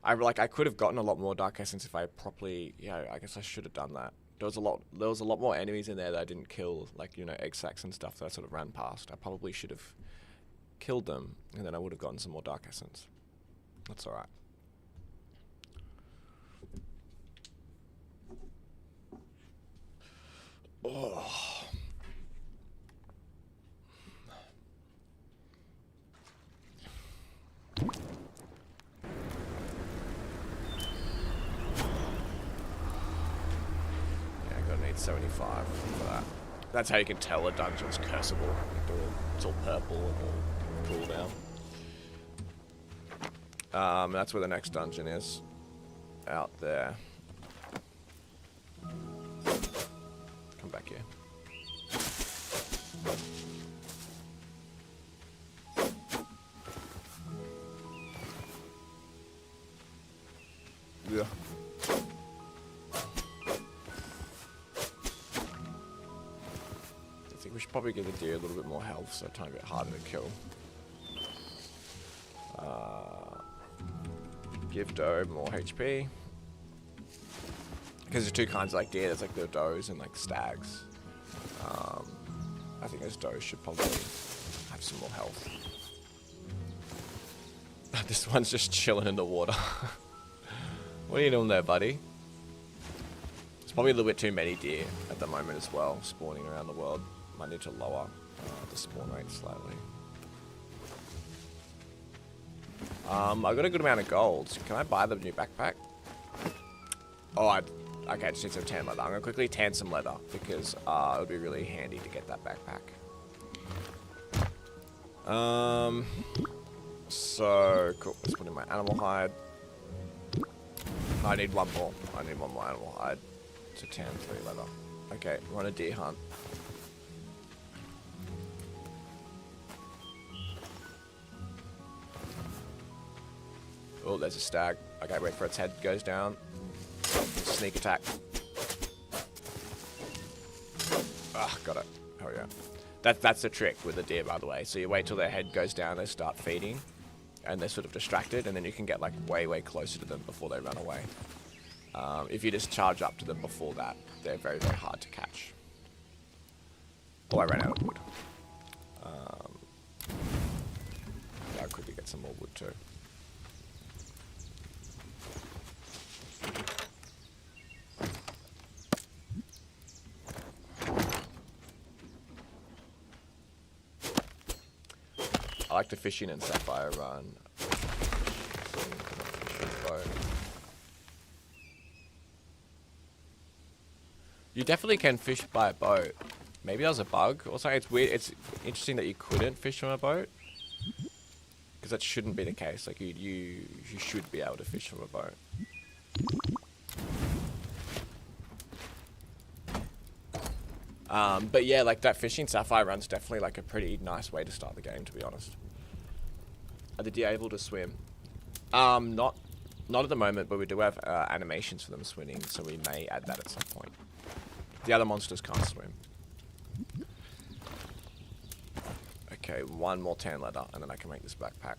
Speaker 1: I could have gotten a lot more Dark Essence if I properly, I guess I should have done that. There was a lot more enemies in there that I didn't kill, like, egg sacs and stuff that I sort of ran past. I probably should have killed them, and then I would have gotten some more Dark Essence. That's alright. Oh. Yeah, I'm gonna need 75 for that. That's how you can tell a dungeon's curseable. It's all purple and all cool down. That's where the next dungeon is. Out there. Come back here. Yeah. I think we should probably give the deer a little bit more health so it's a tiny bit harder to kill. Give doe more HP. Because there's two kinds of like deer. There's like the does and like stags. I think those does should probably have some more health. This one's just chilling in the water. What are you doing there, buddy? There's probably a little bit too many deer at the moment as well, spawning around the world. Might need to lower the spawn rate slightly. I've got a good amount of gold. Can I buy the new backpack? Oh, okay, I just need some tan leather. I'm going to quickly tan some leather because it would be really handy to get that backpack. So, cool. Let's put in my animal hide. I need one more. I need one more animal hide to tan 3 leather. Okay, we're on a deer hunt. Oh, there's a stag. Okay, wait for its head goes down. Sneak attack. Ah, got it. Oh yeah. That's the trick with the deer, by the way. So you wait till their head goes down, they start feeding, and they're sort of distracted, and then you can get like way closer to them before they run away. If you just charge up to them before that, they're very hard to catch. Oh, I ran out of wood. Yeah, I'll quickly get some more wood too. I like to fish in Sapphire Run. You definitely can fish by a boat. Maybe that was a bug. Also, it's weird. It's interesting that you couldn't fish from a boat. because that shouldn't be the case. Like you should be able to fish from a boat. But yeah, like that fishing sapphire run's definitely like a pretty nice way to start the game, to be honest. Are the deer able to swim? Not at the moment, but we do have animations for them swimming, so we may add that at some point. The other monsters can't swim. Okay, one more tan leather, and then I can make this backpack.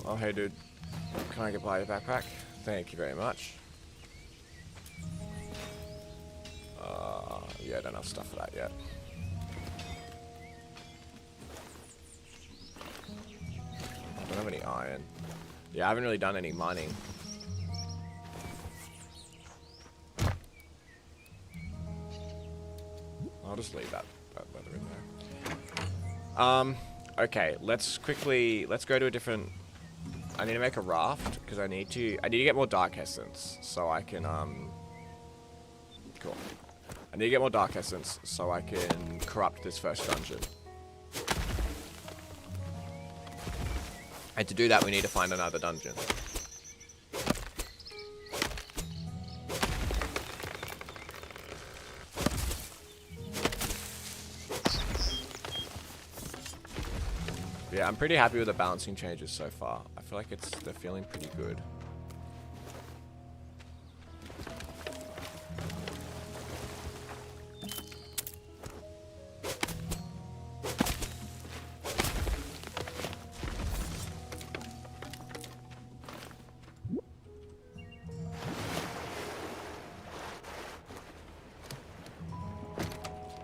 Speaker 1: Oh, hey dude, can I get by your backpack? Thank you very much. Yeah, I don't have stuff for that yet. I don't have any iron. Yeah, I haven't really done any mining. I'll just leave that leather in there. Okay, let's go to a different... I need to make a raft, because I need to get more dark essence, so I can, cool. I need to get more dark essence, so I can corrupt this first dungeon. And to do that, we need to find another dungeon. Yeah, I'm pretty happy with the balancing changes so far. I feel like they're feeling pretty good.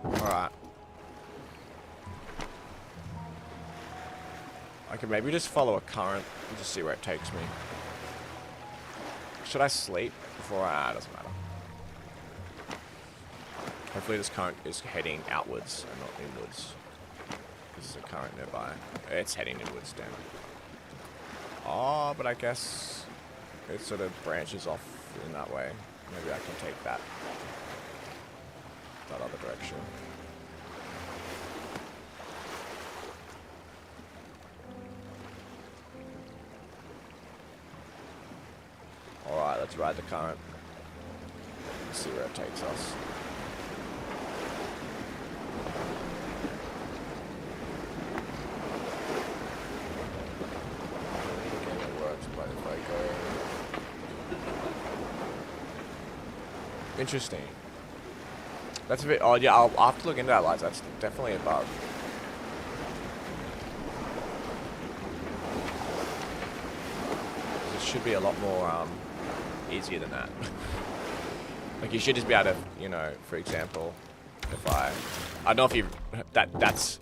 Speaker 1: Alright. I could maybe just follow a current and just see where it takes me. Should I sleep before it doesn't matter. Hopefully this current is heading outwards and not inwards. There's a current nearby. It's heading inwards, damn it. Oh, but I guess it sort of branches off in that way. Maybe I can take that other direction. Alright, let's ride the current. Let's see where it takes us. Interesting. That's a bit odd. Yeah, I'll have to look into that, lights. That's definitely a bug. It should be a lot more easier than that. Like you should just be able to, you know, for example, if I don't know if you that's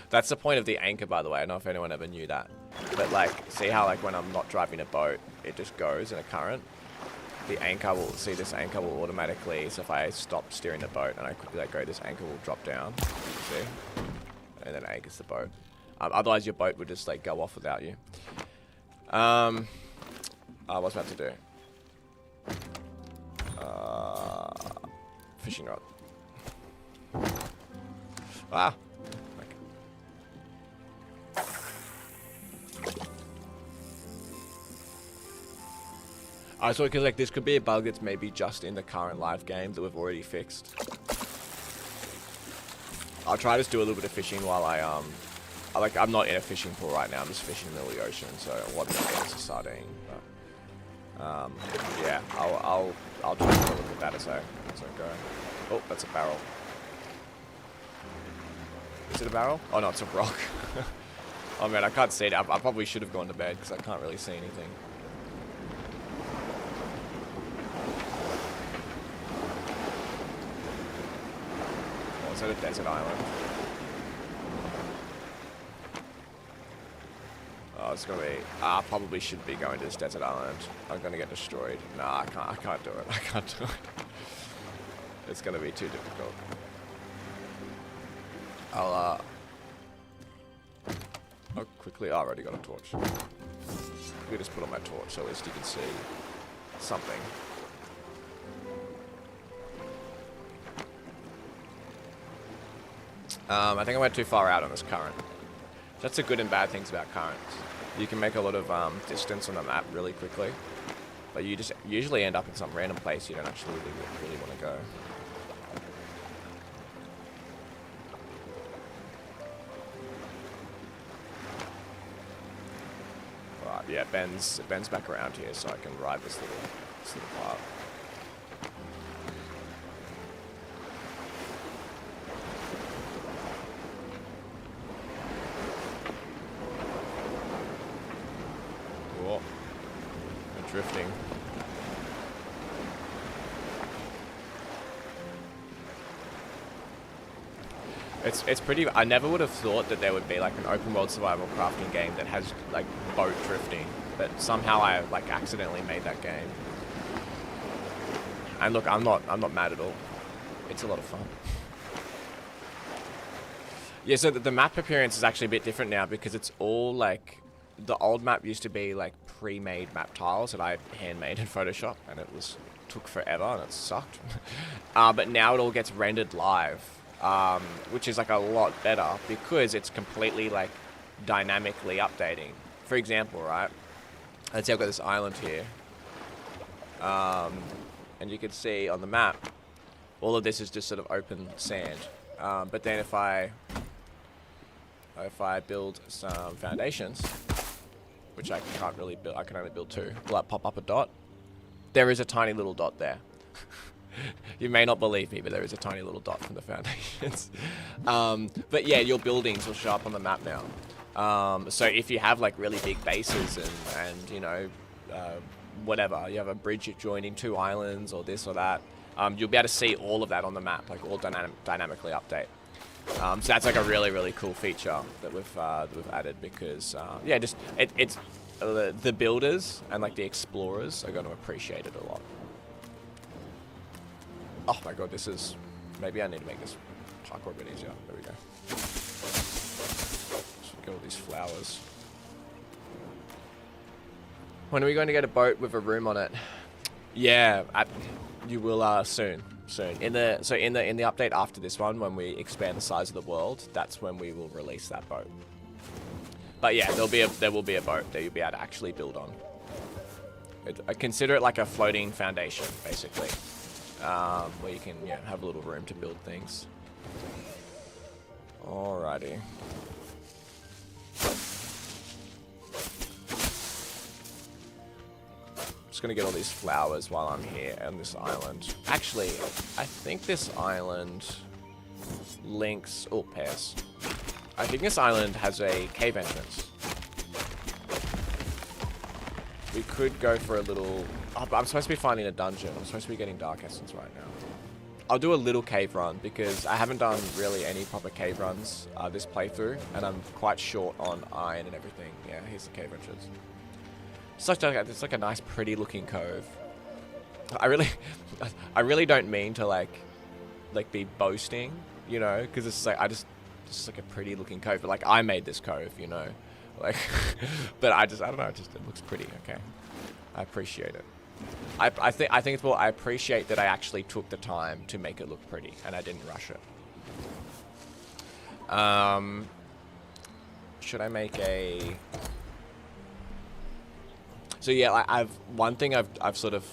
Speaker 1: that's the point of the anchor, by the way. I don't know if anyone ever knew that. But like, see how like when I'm not driving a boat, it just goes in a current. The anchor will, see this anchor will automatically, so if I stop steering the boat and I quickly let go, this anchor will drop down, see? And then it anchors the boat. Otherwise your boat would just like go off without you. What's I about to do? Fishing rod. Ah! I thought because like this could be a bug that's maybe just in the current live game that we've already fixed. I'll try to do a little bit of fishing while I'm not in a fishing pool right now. I'm just fishing in the middle of the ocean, so what I'm getting is a sardine. But, yeah, I'll try to look at that as I go. Oh, that's a barrel. Is it a barrel? Oh no, it's a rock. Oh man, I can't see it. I probably should have gone to bed because I can't really see anything. it a desert island? Oh, it's gonna be. I probably should be going to this desert island. I'm gonna get destroyed. Nah, I can't. I can't do it. I can't do it. It's gonna be too difficult. I'll quickly. Oh, I already got a torch. We just put on my torch, so at least you can see something. I think I went too far out on this current. That's the good and bad things about currents. You can make a lot of distance on the map really quickly, but you just usually end up in some random place you don't actually really want to go. Right, yeah, Ben's back around here, so I can ride this little part. Drifting. It's pretty. I never would have thought that there would be like an open world survival crafting game that has like boat drifting, but somehow I like accidentally made that game. And look, I'm not mad at all. It's a lot of fun. Yeah, so the map appearance is actually a bit different now because it's all like. The old map used to be like pre-made map tiles that I handmade in Photoshop, and took forever and it sucked. But now it all gets rendered live, which is like a lot better because it's completely like dynamically updating. For example, right? Let's say I've got this island here, and you can see on the map, all of this is just sort of open sand. But then if I build some foundations, which I can't really build, I can only build 2. Will that pop up a dot? There is a tiny little dot there. You may not believe me, but there is a tiny little dot from the foundations. But yeah, your buildings will show up on the map now. So if you have like really big bases and you know, whatever, you have a bridge joining 2 islands or this or that, you'll be able to see all of that on the map, like all dynamically update. So that's like a really cool feature that we've added because yeah, just it's the builders and like the explorers are going to appreciate it a lot. Oh my god, this is maybe I need to make this parkour a bit easier. There we go. Just get all these flowers. When are we going to get a boat with a room on it? Yeah, you will soon. In the update after this one, when we expand the size of the world, that's when we will release that boat. But yeah, there will be a boat that you'll be able to actually build on. I consider it like a floating foundation, basically, where you can have a little room to build things. Alrighty. Just gonna get all these flowers while I'm here on this island. Actually, I think this island links... Oh, pears. I think this island has a cave entrance. We could go for a little... Oh, but I'm supposed to be finding a dungeon. I'm supposed to be getting Dark Essence right now. I'll do a little cave run because I haven't done really any proper cave runs this playthrough, and I'm quite short on iron and everything. Yeah, here's the cave entrance. It's like a nice, pretty looking cove. I really don't mean to like be boasting, you know, because it's like it's just like a pretty looking cove. But like I made this cove, you know, like, but I don't know, it looks pretty. Okay, I appreciate it. I think it's more I appreciate that I actually took the time to make it look pretty and I didn't rush it. Should I make a? So yeah, one thing I've sort of.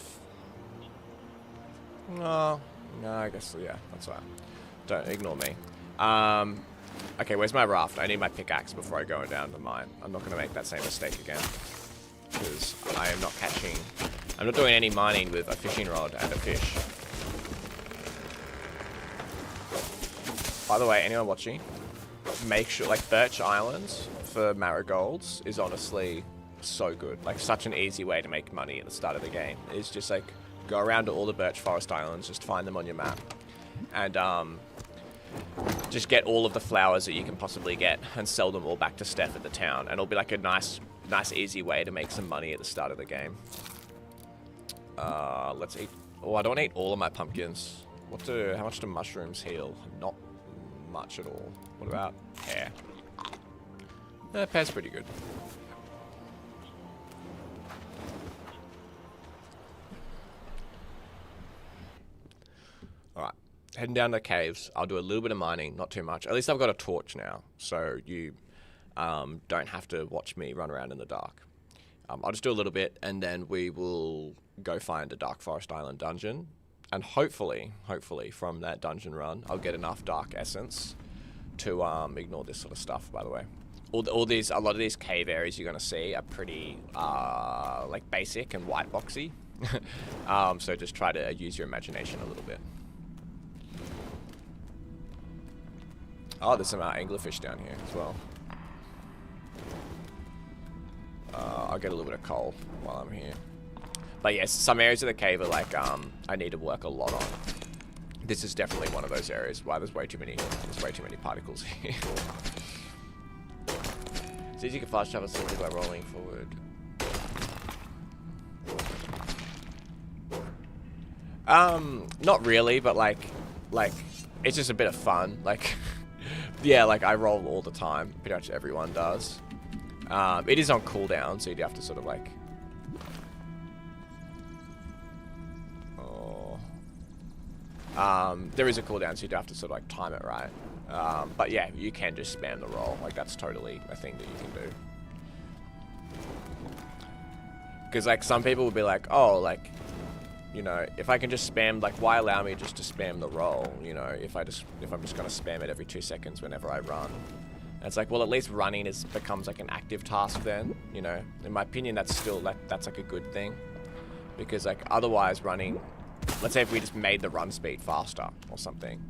Speaker 1: No, I guess yeah, that's right. Don't ignore me. Okay, where's my raft? I need my pickaxe before I go down to mine. I'm not going to make that same mistake again because I am not catching. I'm not doing any mining with a fishing rod and a fish. By the way, anyone watching, make sure like Birch Islands for marigolds is honestly so good. Like such an easy way to make money at the start of the game. It's just like go around to all the Birch Forest Islands, just find them on your map, and just get all of the flowers that you can possibly get and sell them all back to Steph at the town. And it'll be like a nice easy way to make some money at the start of the game. Let's eat. Oh, I don't want to eat all of my pumpkins. How much do mushrooms heal? Not much at all. What about pear? Pear's pretty good. Alright. Heading down the caves. I'll do a little bit of mining, not too much. At least I've got a torch now, so you don't have to watch me run around in the dark. I'll just do a little bit, and then we will go find a Dark Forest Island dungeon. And hopefully, from that dungeon run, I'll get enough dark essence to ignore this sort of stuff, by the way. A lot of these cave areas you're going to see are pretty, like, basic and white boxy. So just try to use your imagination a little bit. Oh, there's some anglerfish down here as well. I'll get a little bit of coal while I'm here. But yes, some areas of the cave are like, I need to work a lot on. This is definitely one of those areas. Why there's way too many particles here. So you can fast travel simply by rolling forward. Not really, but like, it's just a bit of fun. Like, yeah, like I roll all the time. Pretty much everyone does. It is on cooldown, so you have to sort of like... there is a cooldown, so you do have to sort of like time it right. But yeah, you can just spam the roll. Like that's totally a thing that you can do. Because like some people would be like, oh, like, you know, if I can just spam, like, why allow me just to spam the roll? You know, if I'm just gonna spam it every 2 seconds whenever I run. And it's like, well, at least running becomes like an active task then. You know, in my opinion, that's like a good thing, because like otherwise running. Let's say if we just made the run speed faster or something.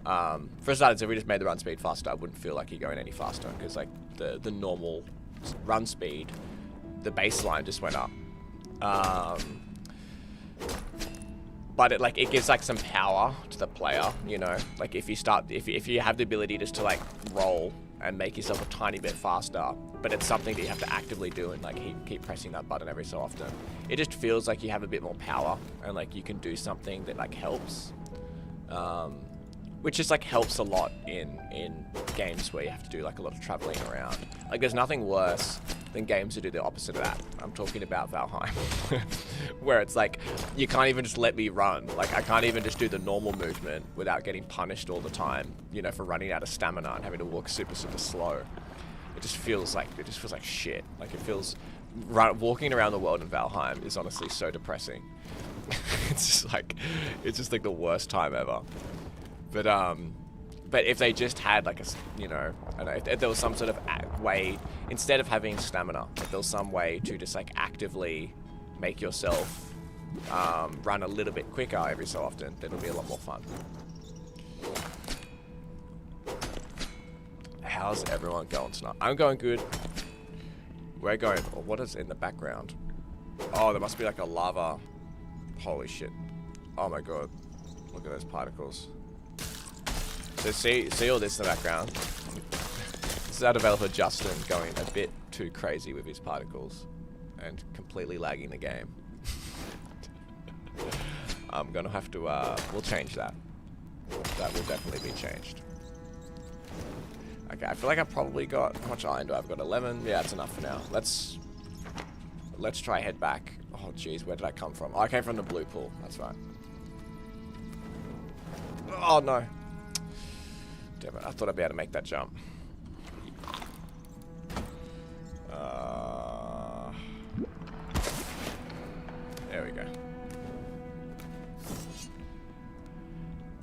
Speaker 1: For starters, if we just made the run speed faster, I wouldn't feel like you're going any faster, because like the normal run speed, the baseline just went up. But it gives like some power to the player, you know. Like if you have the ability just to like roll and make yourself a tiny bit faster, but it's something that you have to actively do and like keep pressing that button every so often. It just feels like you have a bit more power and like you can do something that like helps. Which just like helps a lot in games where you have to do like a lot of traveling around. Like there's nothing worse than games that do the opposite of that. I'm talking about Valheim, where it's like you can't even just let me run. Like I can't even just do the normal movement without getting punished all the time, you know, for running out of stamina and having to walk super slow. It just feels like shit. Like it feels walking around the world in Valheim is honestly so depressing. It's just like the worst time ever. But if they just had like you know, I don't know, if there was some sort of way, instead of having stamina, if there was some way to just like actively make yourself run a little bit quicker every so often, then it'll be a lot more fun. How's everyone going tonight? I'm going good. We're going... What is in the background? Oh, there must be like a lava... Holy shit. Oh my god. Look at those particles. So see all this in the background? This is our developer Justin going a bit too crazy with his particles and completely lagging the game. I'm gonna have to... we'll change that. That will definitely be changed. Okay, I feel like I've probably got... How much iron do I've got? 11? Yeah, that's enough for now. Let's try head back. Oh, jeez, where did I come from? Oh, I came from the blue pool. That's right. Oh, no. Damn it, I thought I'd be able to make that jump. There we go.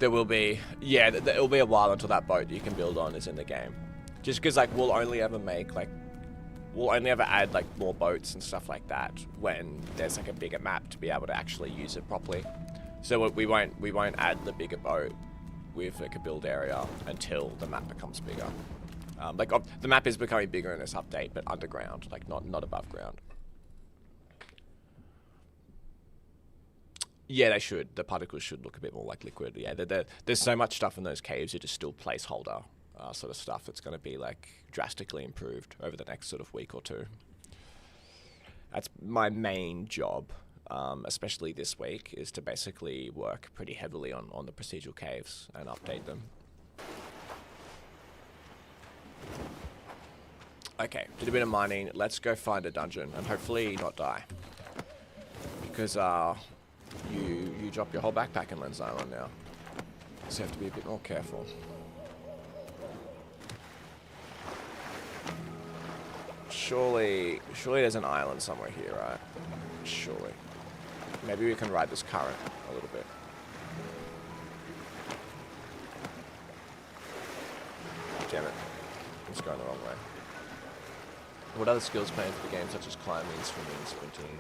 Speaker 1: There will be, yeah, it'll be a while until that boat you can build on is in the game. Just because, like, we'll only ever add, like, more boats and stuff like that when there's, like, a bigger map to be able to actually use it properly. So we won't add the bigger boat with, like, a build area until the map becomes bigger. The map is becoming bigger in this update, but underground, like, not above ground. Yeah, they should. The particles should look a bit more like liquid. Yeah, there's so much stuff in those caves. It's just still placeholder sort of stuff that's going to be like drastically improved over the next sort of week or two. That's my main job, especially this week, is to basically work pretty heavily on the procedural caves and update them. Okay, did a bit of mining. Let's go find a dungeon and hopefully not die. Because you drop your whole backpack in Lens Island now. So you have to be a bit more careful. Surely there's an island somewhere here, right? Surely. Maybe we can ride this current a little bit. Damn it. It's going the wrong way. What other skills planned for the game, such as climbing, swimming, sprinting,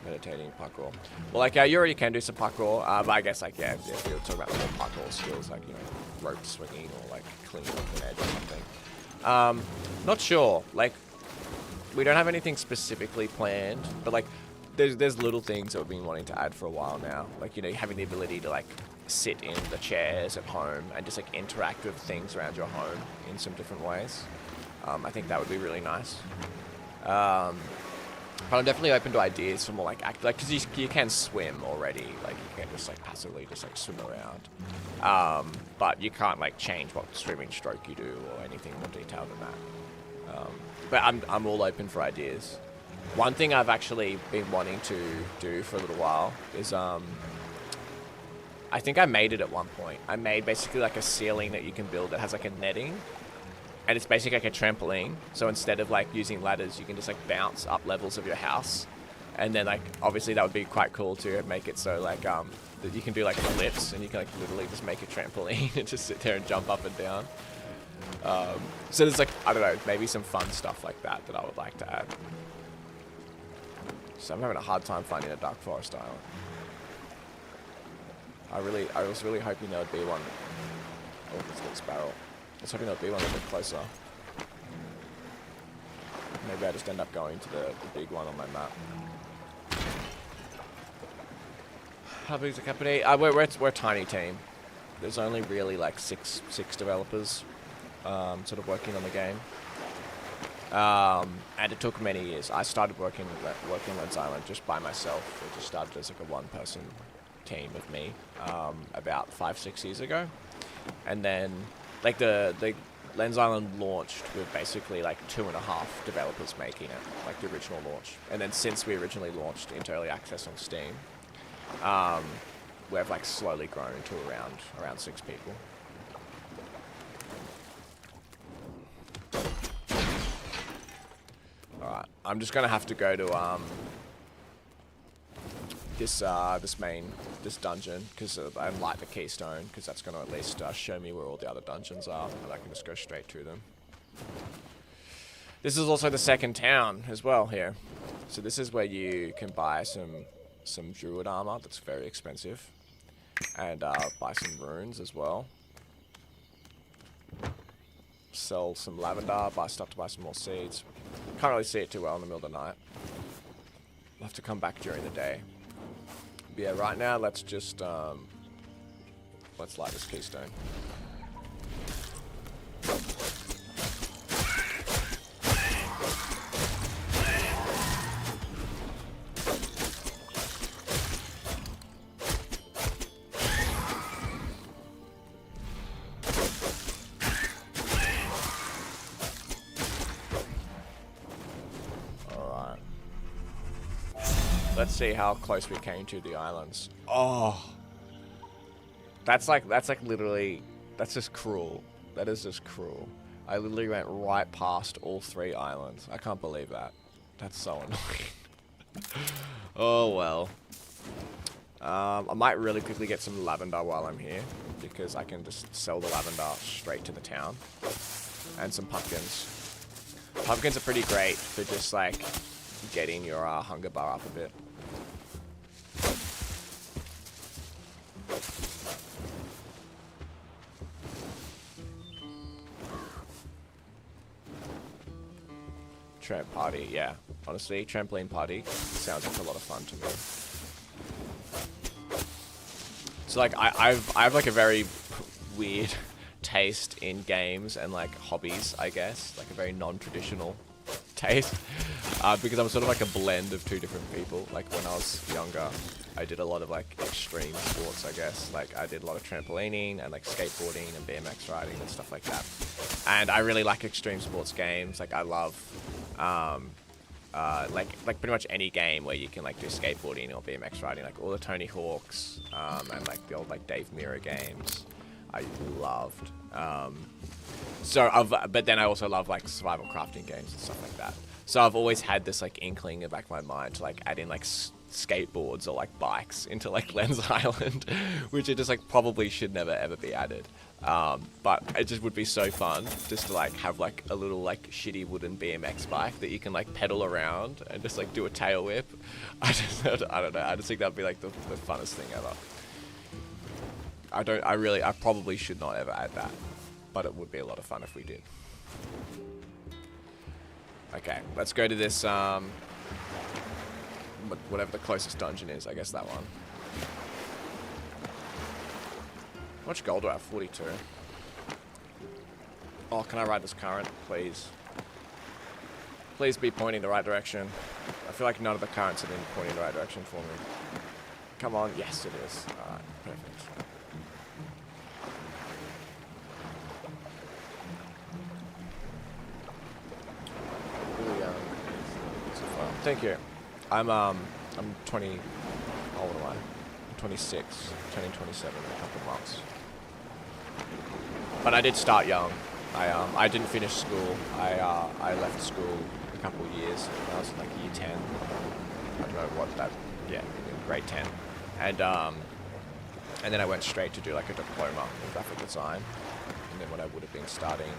Speaker 1: meditating, parkour? Well, like, you already can do some parkour, but I guess, like, yeah, if you're talking about more parkour skills, like, you know, rope swinging or, like, cleaning up an edge or something. Not sure. Like, we don't have anything specifically planned, but, like, there's little things that we've been wanting to add for a while now. Like, you know, having the ability to, like, sit in the chairs at home and just, like, interact with things around your home in some different ways. I think that would be really nice. But I'm definitely open to ideas for more like because you can swim already. Like you can just like passively just like swim around. But you can't like change what swimming stroke you do or anything more detailed than that. But I'm all open for ideas. One thing I've actually been wanting to do for a little while is I think I made it at one point. I made basically like a ceiling that you can build that has like a netting. And it's basically like a trampoline. So instead of like using ladders, you can just like bounce up levels of your house. And then like, obviously that would be quite cool to make it so like, that you can do like flips and you can like literally just make a trampoline and just sit there and jump up and down. So there's like, I don't know, maybe some fun stuff like that I would like to add. So I'm having a hard time finding a Dark Forest Island. I was really hoping there would be one. Oh, it's got a sparrow. I was hoping there'll be one a bit closer. Maybe I just end up going to the big one on my map. How big is the company? We're a tiny team. There's only really like six developers sort of working on the game. And it took many years. I started working on Lens Island just by myself. It just started as like a one-person team of me about 5-6 years ago. And then like the Lens Island launched with basically like 2.5 developers making it, like the original launch. And then since we originally launched into early access on Steam, we've like slowly grown to around 6 people. Alright, I'm just gonna have to go to this dungeon, because I light the keystone, because that's going to at least show me where all the other dungeons are, and I can just go straight to them. This is also the second town as well here. So this is where you can buy some druid armor that's very expensive, and buy some runes as well. Sell some lavender, buy stuff to buy some more seeds. Can't really see it too well in the middle of the night. I'll have to come back during the day. But yeah, right now let's just let's light this keystone. Let's see how close we came to the islands. Oh, that's like literally, that's just cruel. That is just cruel. I literally went right past all 3 islands. I can't believe that. That's so annoying. Oh well. I might really quickly get some lavender while I'm here, because I can just sell the lavender straight to the town. And some pumpkins. Pumpkins are pretty great for just like getting your hunger bar up a bit. Tramp party, yeah. Honestly, trampoline party sounds like a lot of fun to me. So like I have like a very weird taste in games and like hobbies, I guess, like a very non-traditional taste, because I'm sort of like a blend of two different people. Like when I was younger, I did a lot of like extreme sports, I guess. Like I did a lot of trampolining and like skateboarding and BMX riding and stuff like that. And I really like extreme sports games. Like I love like pretty much any game where you can like do skateboarding or BMX riding, like all the Tony Hawk's and like the old like Dave Mirra games I loved. But then I also love like survival crafting games and stuff like that. So I've always had this like inkling in the back of my mind to like add in like skateboards or like bikes into like Lens Island, which it just like probably should never ever be added. But it just would be so fun just to like have like a little like shitty wooden BMX bike that you can like pedal around and just like do a tail whip. I don't know. I just think that'd be like the funnest thing ever. I probably should not ever add that, but it would be a lot of fun if we did. Okay, let's go to this, whatever the closest dungeon is, I guess that one. How much gold do I have? 42. Oh, can I ride this current, please? Please be pointing the right direction. I feel like none of the currents have been pointing the right direction for me. Come on, yes it is. Alright, perfect. Thank you. I'm 20. How old am I? I'm 26, turning 27 in a couple of months. But I did start young. I didn't finish school. I left school a couple of years when I was in like year 10. I don't know what that. Yeah, in grade 10, and then I went straight to do like a diploma in graphic design. And then when I would have been starting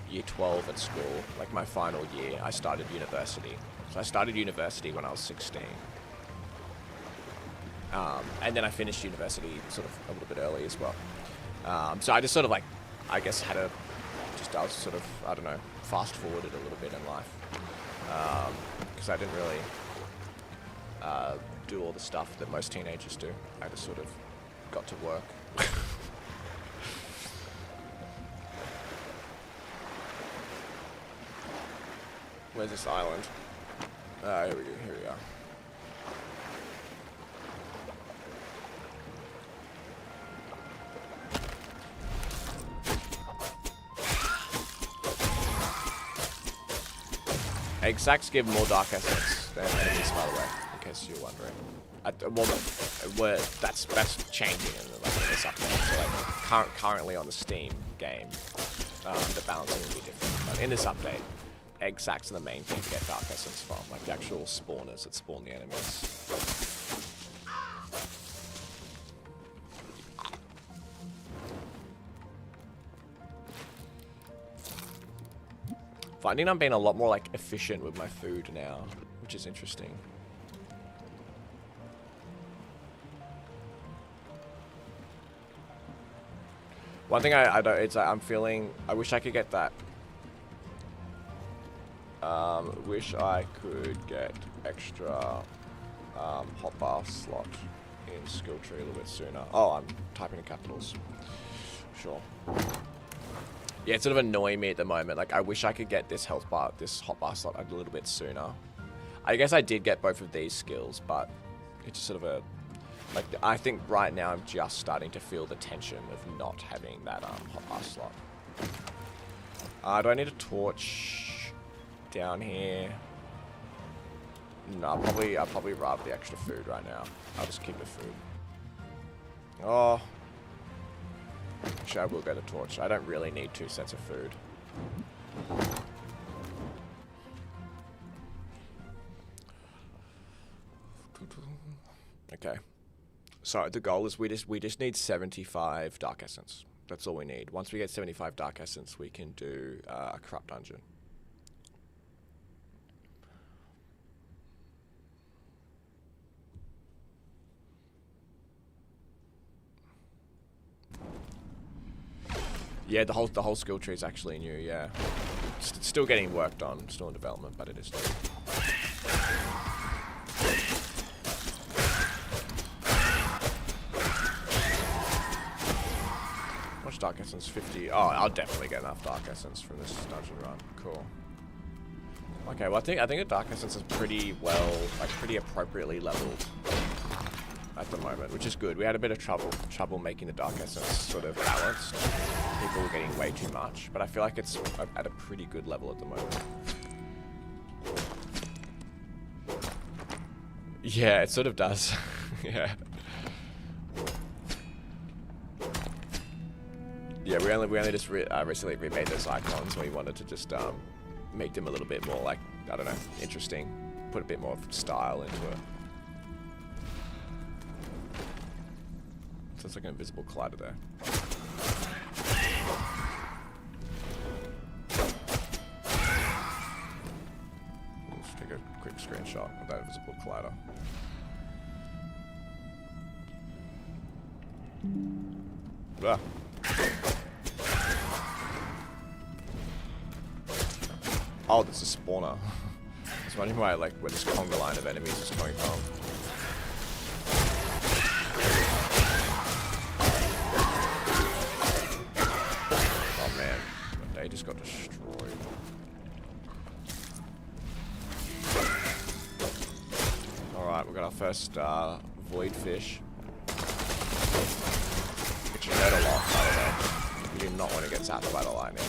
Speaker 1: year 12 at school, like my final year, I started university. So I started university when I was 16. And then I finished university sort of a little bit early as well. So I just sort of like, I guess I was sort of, I don't know, fast forwarded a little bit in life. Because I didn't really do all the stuff that most teenagers do. I just sort of got to work. Where's this island? Here we are. Egg sacs give more dark essence than enemies, by the way, in case you're wondering. That's changing in this update. So like currently on the Steam game, the balancing will be different. But in this update, egg sacs are the main thing to get dark essence from, like the actual spawners that spawn the enemies. Finding I'm being a lot more like efficient with my food now, which is interesting. One thing I don't, it's like I'm feeling, I wish I could get that. Wish I could get extra hotbar slot in skill tree a little bit sooner. Oh, I'm typing in capitals. Sure. Yeah, it's sort of annoying me at the moment. Like, I wish I could get this hotbar slot a little bit sooner. I guess I did get both of these skills, but it's just sort of a, like, I think right now I'm just starting to feel the tension of not having that hotbar slot. Do I need a torch down here? No, I'll probably rather the extra food right now. I'll just keep the food. Oh. Actually, I will get a torch. I don't really need 2 sets of food. Okay. So the goal is we just need 75 dark essence. That's all we need. Once we get 75 dark essence, we can do a corrupt dungeon. Yeah, the whole skill tree is actually new. Yeah, it's still getting worked on, still in development, but it is new. much Dark Essence? 50. Oh, I'll definitely get enough Dark Essence from this dungeon run. Cool. Okay, well I think the Dark Essence is pretty well, like pretty appropriately leveled at the moment, which is good. We had a bit of trouble making the Dark Essence sort of balanced. People were getting way too much, but I feel like it's at a pretty good level at the moment. Yeah, it sort of does. Yeah. Yeah, we only just recently remade those icons. We wanted to just make them a little bit more, like, I don't know, interesting. Put a bit more style into it. So it's like an invisible collider there. Let's take a quick screenshot of that invisible collider. Ah. Oh, there's a spawner. I was wondering where this conga line of enemies is coming from. Oh man, they just got destroyed. Alright, we got our first void fish. Get your head off, by the way. You do not want to get zapped by the lightning.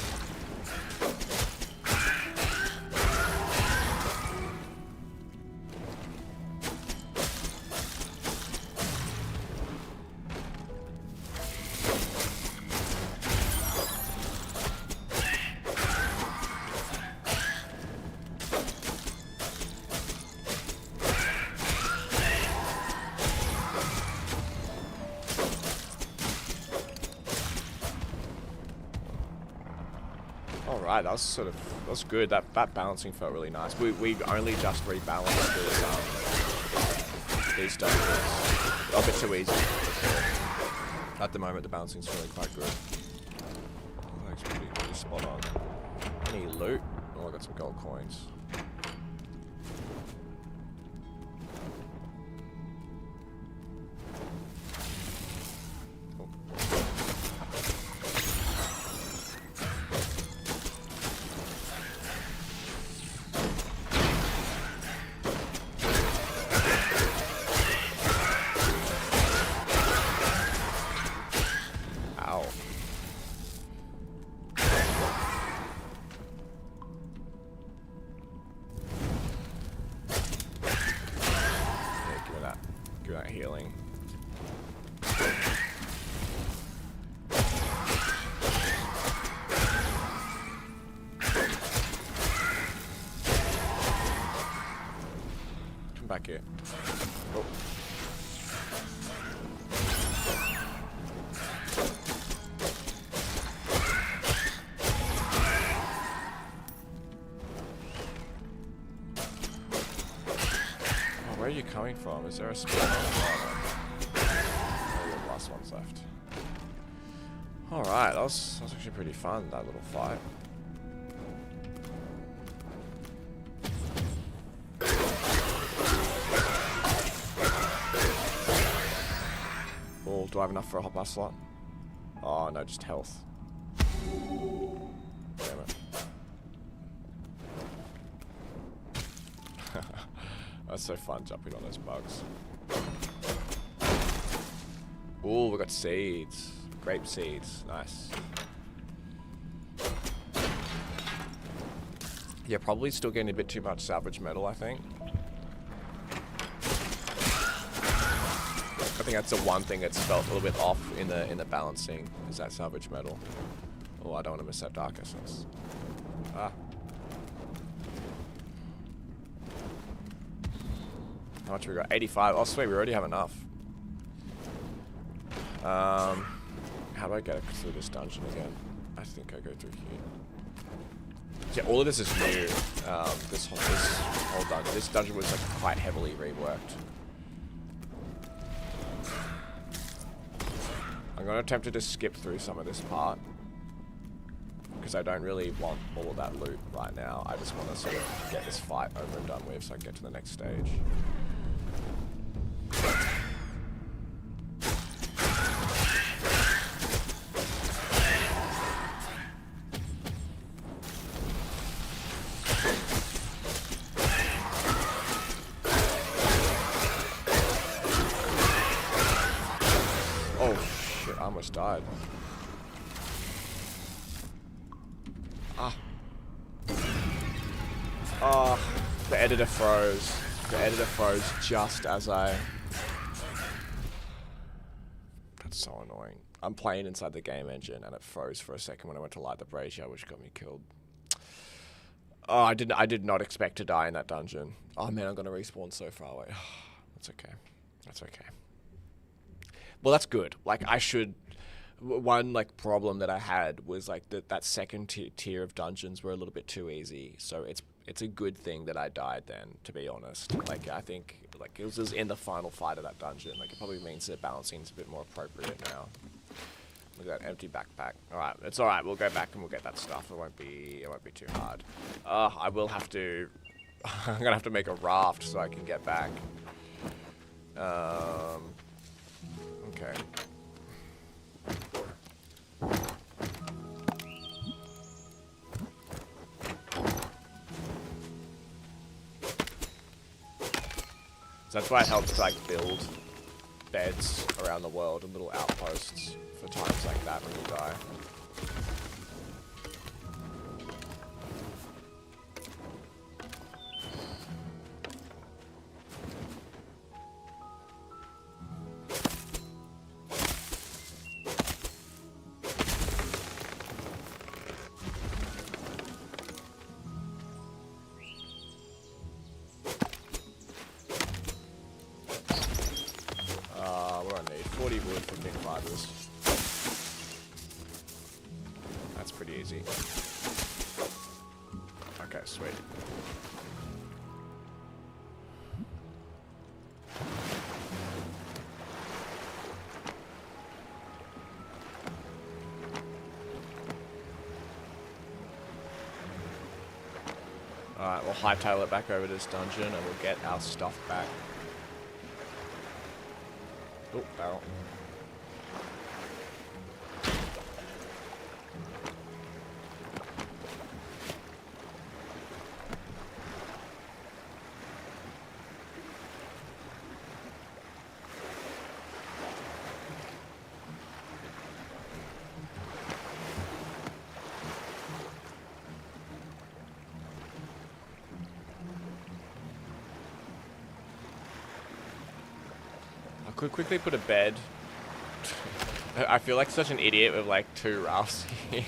Speaker 1: Alright, that was good. That balancing felt really nice. We only just rebalanced these dungeons. A bit too easy. At the moment, the balancing's feeling quite good. That's pretty spot on. Any loot? Oh, I got some gold coins. Healing. Come back here. Oh. Where are you coming from? Is there a spawn? Oh, the last one's left. Alright, that was actually pretty fun, that little fight. Oh, do I have enough for a hotbar slot? Oh, no, just health. Damn it. That's so fun jumping on those bugs. Ooh, we got seeds. Grape seeds. Nice. Yeah, probably still getting a bit too much salvage metal, I think. I think that's the one thing that's felt a little bit off in the balancing, is that salvage metal. Oh, I don't want to miss that Dark Essence. Ah. How much we got? 85. Oh, sweet, we already have enough. How do I get through this dungeon again? I think I go through here. Yeah, all of this is new. This whole dungeon. This dungeon was like quite heavily reworked. I'm going to attempt to just skip through some of this part, because I don't really want all of that loot right now. I just want to sort of get this fight over and done with so I can get to the next stage. Oh shit, I almost died. Ah. Oh, the editor froze. The editor froze just as I... That's so annoying. I'm playing inside the game engine and it froze for a second when I went to light the brazier, which got me killed. Oh, I did not expect to die in that dungeon. Oh man, I'm gonna respawn so far away. That's okay. That's okay. Well, that's good. Like, I should... One, like, problem that I had was, like, that second tier of dungeons were a little bit too easy. So it's a good thing that I died then, to be honest. Like, I think, like, it was in the final fight of that dungeon. Like, it probably means that balancing is a bit more appropriate now. Look at that empty backpack. Alright, it's alright. We'll go back and we'll get that stuff. It won't be too hard. I will have to... I'm gonna have to make a raft so I can get back. Okay. So that's why it helps to, like, build beds around the world and little outposts for times like that when you die. What do I need? 40 wood, 15 fibers. That's pretty easy. Okay, sweet. Alright, we'll hightail it back over to this dungeon and we'll get our stuff back. Oh, barrel. Could quickly put a bed. I feel like such an idiot with like 2 rafts here.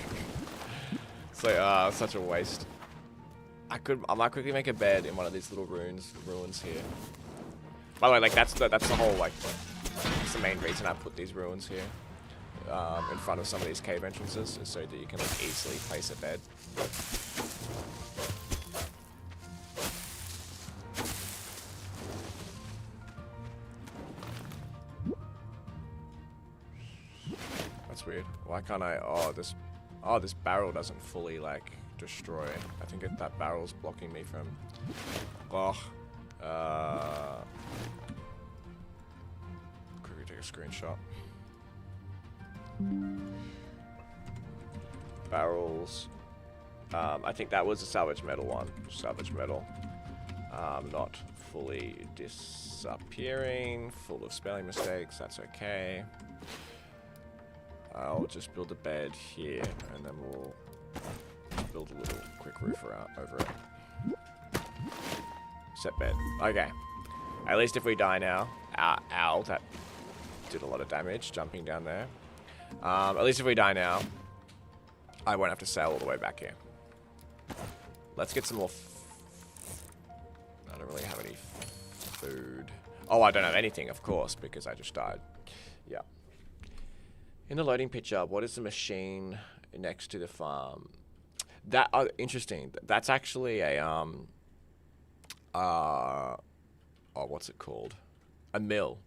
Speaker 1: It's like, such a waste. I might quickly make a bed in one of these little ruins here. By the way, like that's the whole, like, that's the main reason I put these ruins here in front of some of these cave entrances, is so that you can, like, easily place a bed. That's weird. Why can't I... Oh, this barrel doesn't fully, like, destroy. I think that barrel's blocking me from... Quickly take a screenshot. Barrels. I think that was a salvage metal one. Salvage metal. Not fully disappearing. Full of spelling mistakes. That's okay. I'll just build a bed here, and then we'll build a little quick roof over it. Set bed. Okay. At least if we die now... Ow, that did a lot of damage, jumping down there. At least if we die now, I won't have to sail all the way back here. Let's get some more... I don't really have any food. Oh, I don't have anything, of course, because I just died. Yeah. In the loading picture, what is the machine next to the farm? That interesting. That's actually a what's it called? A mill.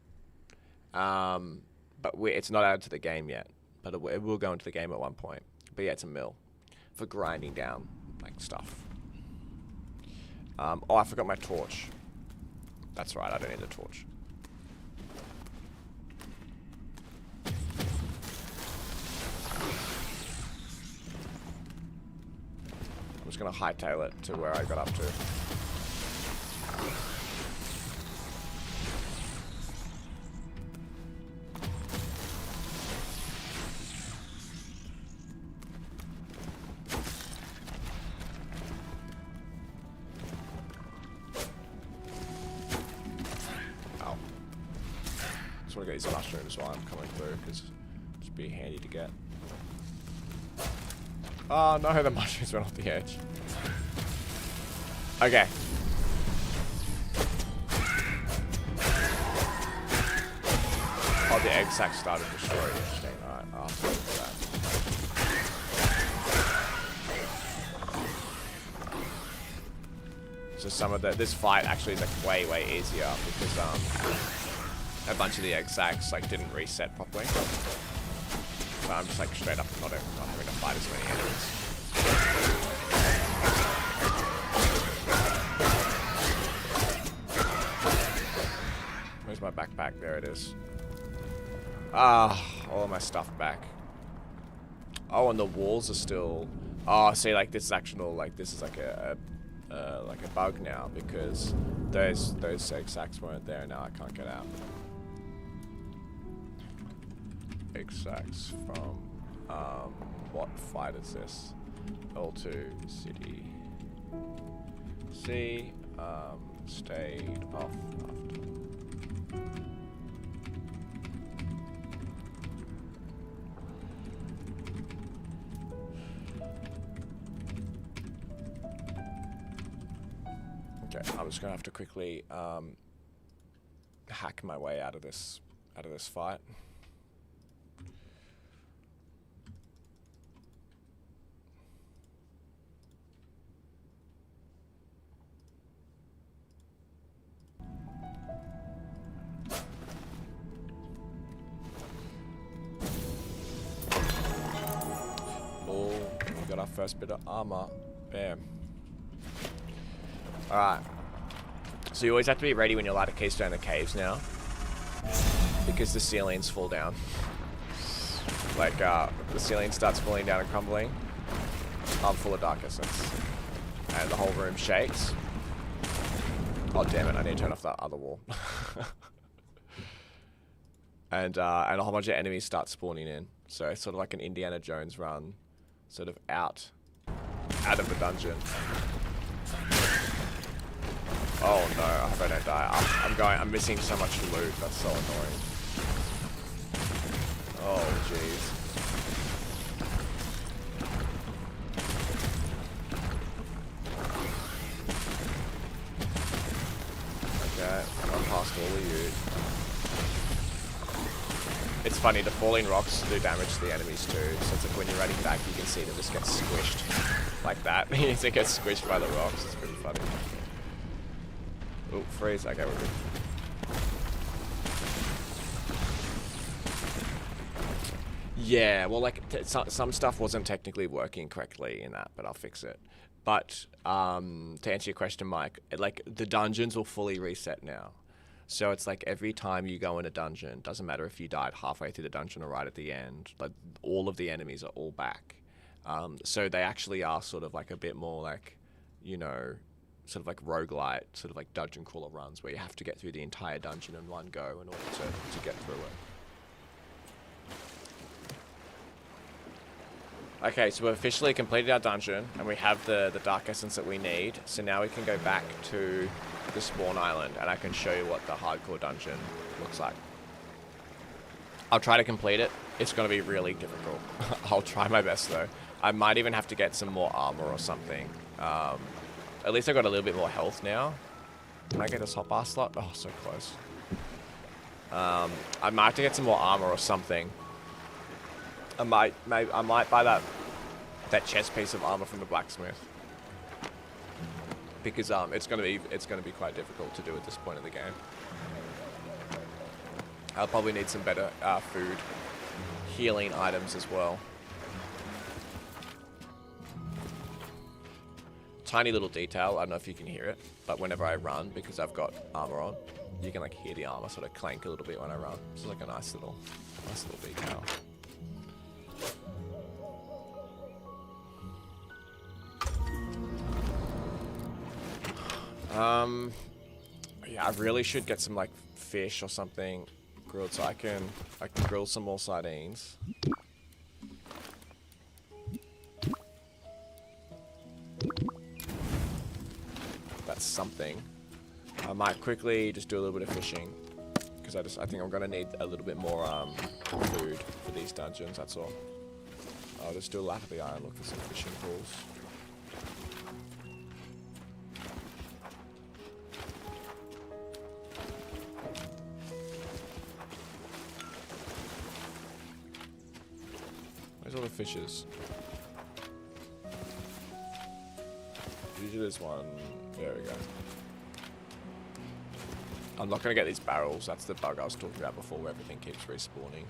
Speaker 1: But it's not added to the game yet. But it will go into the game at one point. But yeah, it's a mill for grinding down, like, stuff. Oh, I forgot my torch. That's right. I don't need a torch. I'm just going to hightail it to where I got up to. just want to get these mushrooms while I'm coming through, because it'd be handy to get. Oh no, the mushrooms went off the edge. Okay. Oh, the egg sac started destroying. Interesting. Alright, I'll have to look at that. So some of this fight actually is like way easier because a bunch of the egg sacs like didn't reset properly. So I'm just like straight up not having to fight as many enemies. Where's my backpack? There it is. Ah, all of my stuff back. Oh, and the walls are still. Oh, see, like this is actual, like this is like a bug now because those egg sacs weren't there. Now I can't get out. Egg sacs from what fight is this? L2 city. C stayed off after. Okay, I'm just gonna have to quickly hack my way out of this fight. Oh, we got our first bit of armor. Bam. Alright. So you always have to be ready when you're allowed to keystone the caves now. Because the ceilings fall down. Like, the ceiling starts falling down and crumbling. I'm full of dark essence. And the whole room shakes. Oh damn it, I need to turn off that other wall. And a whole bunch of enemies start spawning in. So it's sort of like an Indiana Jones run. Sort of out of the dungeon. Oh no, I hope I don't die. I'm missing so much loot, that's so annoying. Oh jeez. Okay, I'm past all of you. It's funny, the falling rocks do damage to the enemies too, so it's like when you're running back you can see them just get squished. Like that. They get squished by the rocks, it's pretty funny. Oh, freeze. Okay, we're good. Yeah, well, like, some stuff wasn't technically working correctly in that, but I'll fix it. But, to answer your question, Mike, like, the dungeons will fully reset now. So it's like every time you go in a dungeon, doesn't matter if you died halfway through the dungeon or right at the end, like, all of the enemies are all back. So they actually are sort of like a bit more like, you know, sort of like roguelite, sort of like dungeon crawler runs where you have to get through the entire dungeon in one go in order to get through it. Okay, so we've officially completed our dungeon and we have the dark essence that we need. So now we can go back to the spawn island and I can show you what the hardcore dungeon looks like. I'll try to complete it. It's going to be really difficult. I'll try my best though. I might even have to get some more armor or something. At least I got a little bit more health now. Can I get this hotbar slot? Oh, so close. I might have to get some more armor or something. I might buy that chest piece of armor from the blacksmith because it's gonna be quite difficult to do at this point in the game. I'll probably need some better food, healing items as well. Tiny little detail, I don't know if you can hear it, but whenever I run, because I've got armor on, you can like hear the armor sort of clank a little bit when I run. It's like a nice little detail. Yeah, I really should get some like fish or something grilled so I can grill some more sardines. That's something. I might quickly just do a little bit of fishing Because I think I'm gonna need a little bit more food for these dungeons. That's all. I'll just do a lap of the island, look for some fishing pools. Where's all the fishes? Usually there's one. There we go. I'm not going to get these barrels. That's the bug I was talking about before, where everything keeps respawning.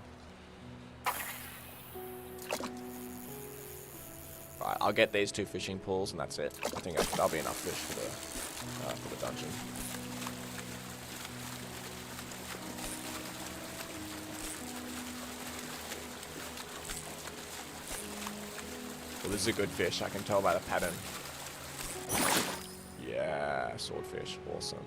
Speaker 1: Right, I'll get these 2 fishing pools, and that's it. I think that'll be enough fish for the dungeon. Well, this is a good fish. I can tell by the pattern. Yeah, swordfish. Awesome.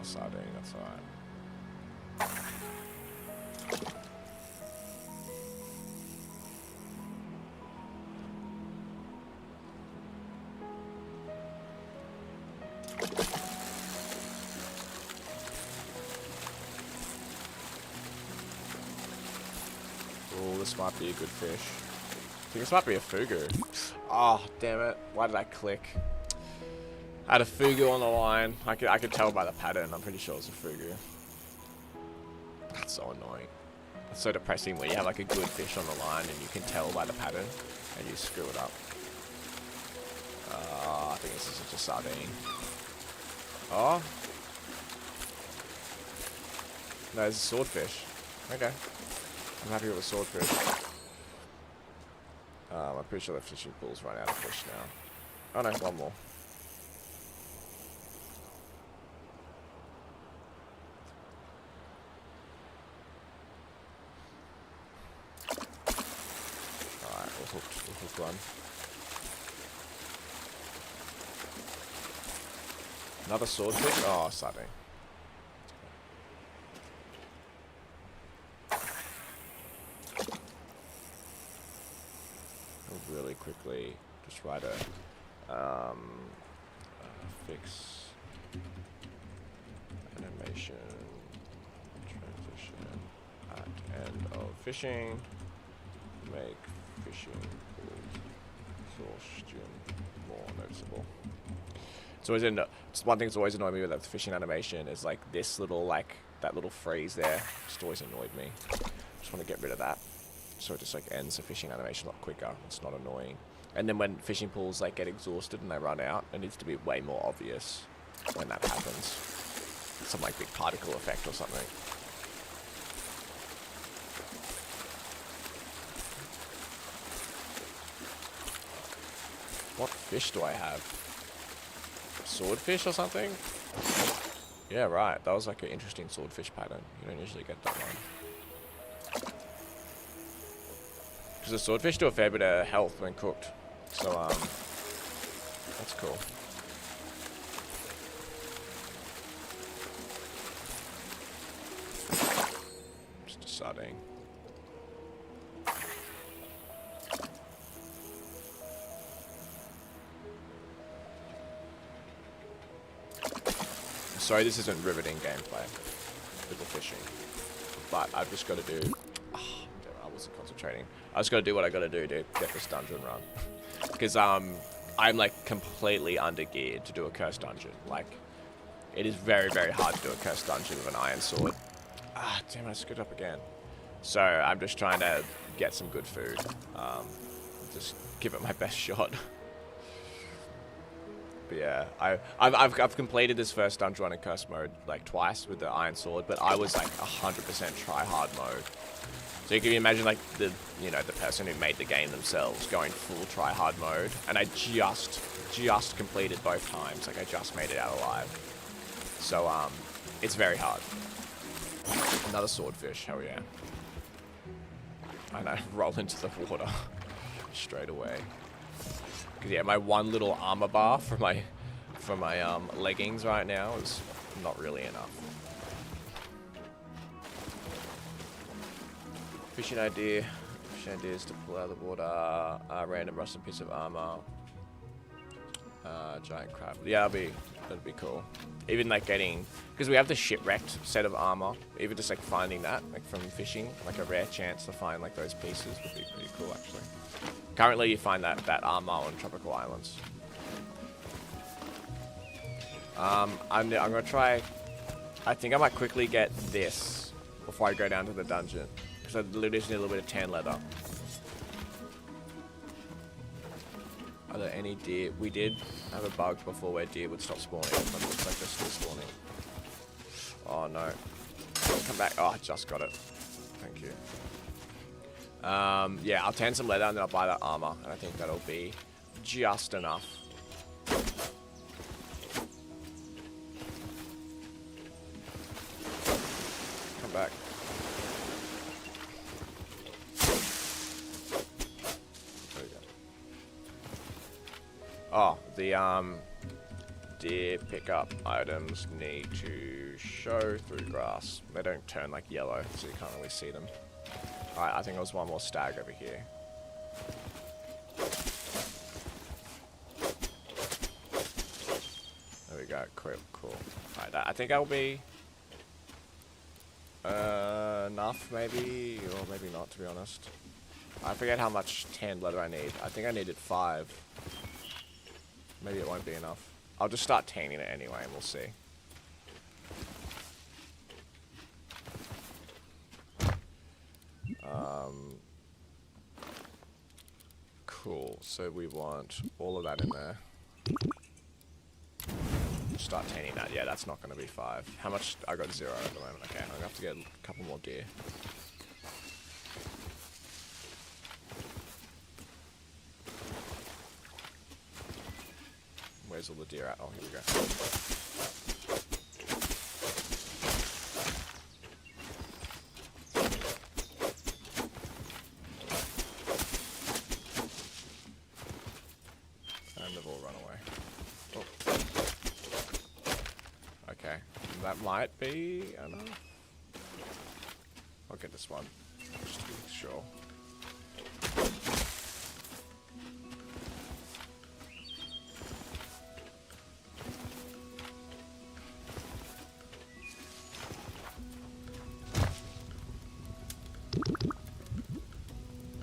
Speaker 1: Sardine, that's alright. Oh, this might be a good fish. I think this might be a fugu. Oh, damn it. Why did I click? I had a fugu on the line. I could tell by the pattern. I'm pretty sure it's a fugu. That's so annoying. It's so depressing when you have like a good fish on the line and you can tell by the pattern and you screw it up. I think this is just a sardine. Oh. No, it's a swordfish. Okay. I'm happy with a swordfish. I'm pretty sure the fishing pool's run out of fish now. Oh no, one more. We'll hook one. Another swordfish? Oh, sardine. I'll really quickly just write a fix animation transition at end of fishing. Make fishing exhaustion more noticeable. It's always one thing that's always annoyed me with that fishing animation is like this little that little phrase there just always annoyed me. Just want to get rid of that so it just like ends the fishing animation a lot quicker. It's not annoying. And then when fishing pools like get exhausted and they run out, it needs to be way more obvious when that happens. Some like big particle effect or something. What fish do I have? Swordfish or something? Yeah, right. That was like an interesting swordfish pattern. You don't usually get that one. Because the swordfish do a fair bit of health when cooked. So, that's cool. Just a sardine. Sorry, this isn't riveting gameplay with the fishing, but I've just got to do. Oh, damn, I wasn't concentrating. I just got to do what I got to do to get this dungeon run, because I'm like completely undergeared to do a cursed dungeon. Like, it is very, very hard to do a cursed dungeon with an iron sword. Ah, damn, I screwed up again. So I'm just trying to get some good food. Just give it my best shot. But yeah, I've completed this first dungeon run in curse mode like twice with the iron sword, but I was like 100% try hard mode. So you can imagine like the person who made the game themselves going full try hard mode, and I just completed both times. Like I just made it out alive. So it's very hard. Another swordfish, hell yeah. I know, roll into the water straight away. Because yeah, my one little armor bar for my leggings right now is not really enough. Fishing idea. Fishing idea is to pull out of the water a random rusted piece of armor. Giant crab. Yeah, that'd be cool. Even like getting, because we have the shipwrecked set of armor. Even just like finding that, like from fishing, like a rare chance to find like those pieces would be pretty cool actually. Currently, you find that armor on tropical islands. I'm gonna try. I think I might quickly get this before I go down to the dungeon, because I literally just need a little bit of tan leather. Are there any deer? We did have a bug before where deer would stop spawning, but it looks like they're still spawning. Oh no. Come back. Oh, I just got it. Thank you. Yeah, I'll tan some leather and then I'll buy that armor, and I think that'll be just enough. Come back. There we go. Oh, the deer pickup items need to show through grass. They don't turn like yellow, so you can't really see them. Alright, I think there was one more stag over here. There we go, cool. Alright, I think that'll be enough maybe, or maybe not, to be honest. I forget how much tanned leather I need. I think I needed 5. Maybe it won't be enough. I'll just start tanning it anyway and we'll see. Cool, so we want all of that in there. Start tanning that. Yeah, that's not going to be 5. How much? I got 0 at the moment. Okay, I'm going to have to get a couple more deer. Where's all the deer at? Oh, here we go. And they've all run away. Oh. Okay, that might be enough. I'll get this one, just to be sure.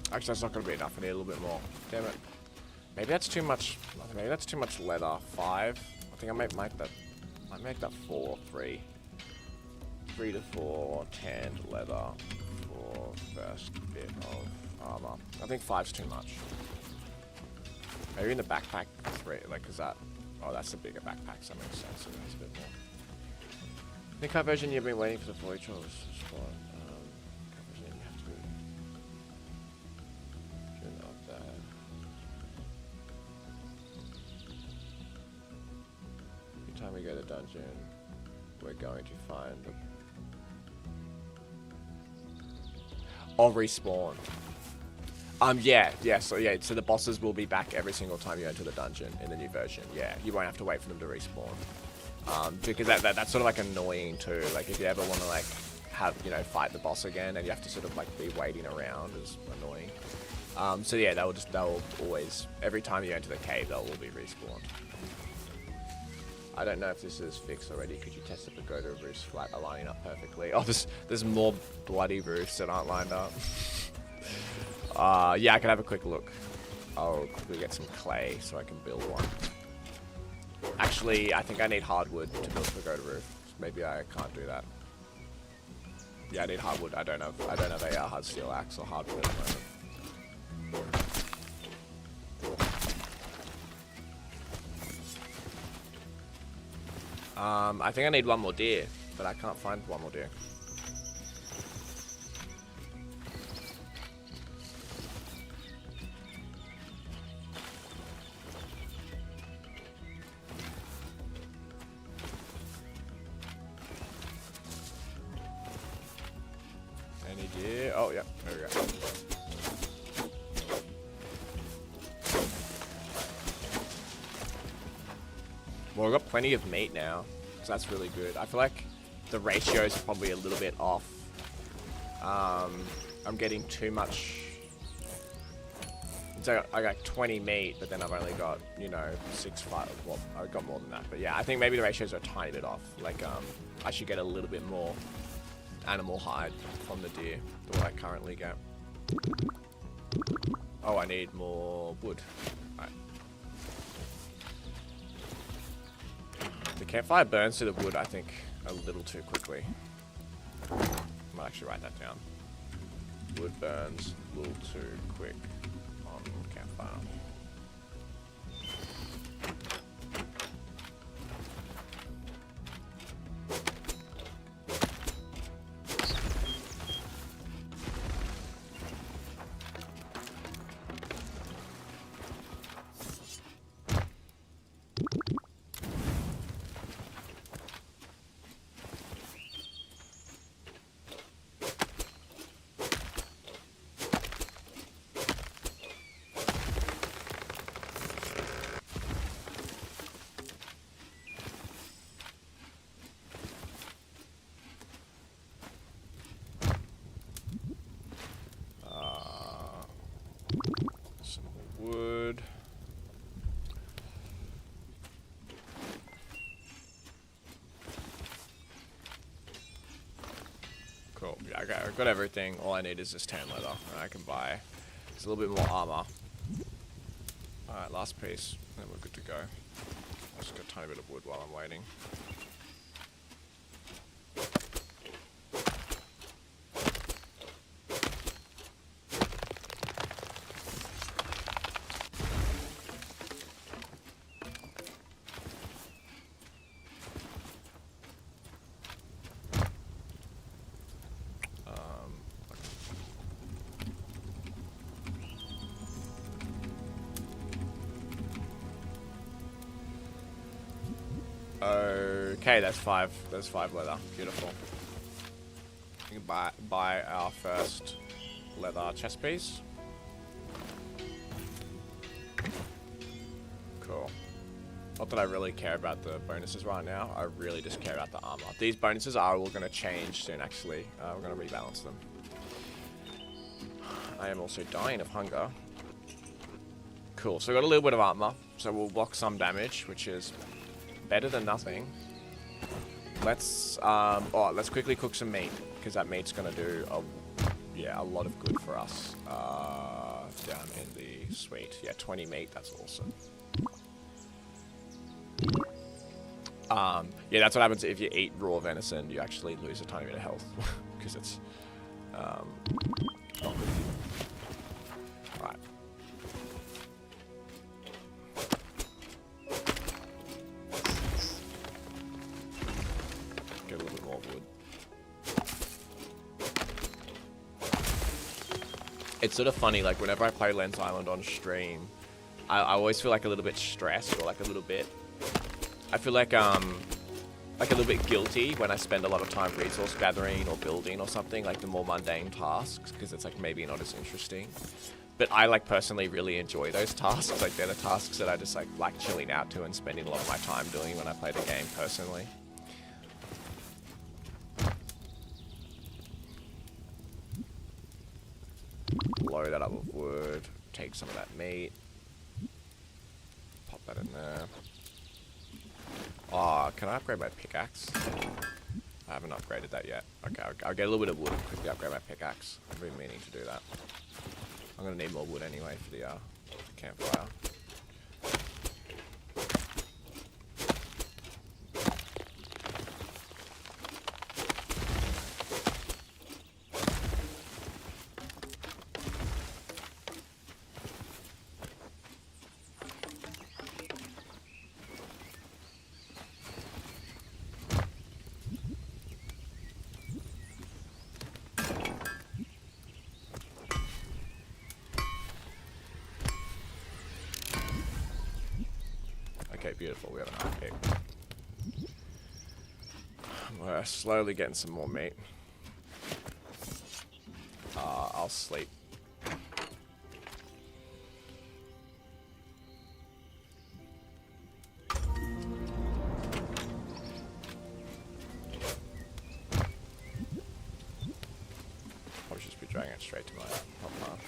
Speaker 1: Actually, that's not going to be enough. I need a little bit more. Damn it. Maybe that's too much. Maybe that's too much leather. 5. I think I might make that. I make that 4 or 3. 3 to 4 tanned leather for first bit of armor. I think 5's too much. Maybe in the backpack 3. Like, is that? Oh, that's the bigger backpack. So that makes sense. So that's a bit more. The cut version you've been waiting for the void trolls to spawn. Time we go to dungeon, we're going to find the... Oh, respawn. Yeah, so the bosses will be back every single time you enter the dungeon in the new version. Yeah, you won't have to wait for them to respawn. Because that's sort of like annoying too. Like if you ever want to like have, fight the boss again and you have to sort of like be waiting around is annoying. So yeah, they'll always, every time you enter the cave, they'll all be respawned. I don't know if this is fixed already. Could you test if the pagoda roofs flat are lining up perfectly? Oh, there's more bloody roofs that aren't lined up. Yeah, I can have a quick look. I'll quickly get some clay so I can build one. Actually, I think I need hardwood to build a pagoda roof. Maybe I can't do that. Yeah, I need hardwood. I don't have a hard steel axe or hardwood at the moment. I think I need one more deer, but I can't find one more deer. Any deer? Oh, yeah, there we go. Well, we've got plenty of meat now, so that's really good. I feel like the ratio is probably a little bit off I'm getting too much. So I got 20 meat, but then I've only got, you know, 5. Well, I've got more than that. But yeah, I think maybe the ratios are a tiny bit off. Like, I should get a little bit more animal hide from the deer than what I currently get. Oh, I need more wood. Right. The campfire burns through the wood, I think, a little too quickly. I might actually write that down. Wood burns a little too quick on campfire. Wood. Cool. Yeah, okay, I've got everything. All I need is this tan leather. And I can buy just a little bit more armor. Alright, last piece. Then we're good to go. I'll just get a tiny bit of wood while I'm waiting. Okay, that's 5. That's 5 leather. Beautiful. We can buy our first leather chest piece. Cool. Not that I really care about the bonuses right now. I really just care about the armor. These bonuses are all going to change soon, actually. We're going to rebalance them. I am also dying of hunger. Cool. So we got a little bit of armor. So we'll block some damage, which is better than nothing. Let's let's quickly cook some meat, because that meat's gonna do a lot of good for us down in the suite. Yeah, 20 meat. That's awesome. Yeah, that's what happens if you eat raw venison. You actually lose a tiny bit of health because it's not good. Right. Get a little bit more wood. It's sort of funny, like whenever I play Lens Island on stream, I always feel like a little bit stressed, or like a little bit. I feel like a little bit guilty when I spend a lot of time resource gathering or building or something, like the more mundane tasks, because it's like maybe not as interesting. But I like personally really enjoy those tasks. Like they're the tasks that I just like chilling out to and spending a lot of my time doing when I play the game personally. Load that up with wood. Take some of that meat. Pop that in there. Oh, can I upgrade my pickaxe? I haven't upgraded that yet. Okay, I'll get a little bit of wood and quickly upgrade my pickaxe. I've been meaning to do that. I'm gonna need more wood anyway for the campfire. Okay, beautiful. We have an arcade. We're slowly getting some more meat. I'll sleep. dragging it straight to my hotbar.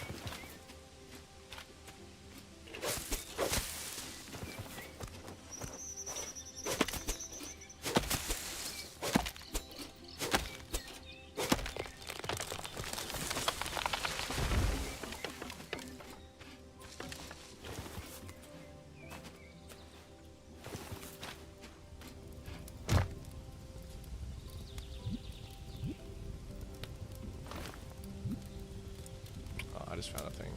Speaker 1: I just found a thing.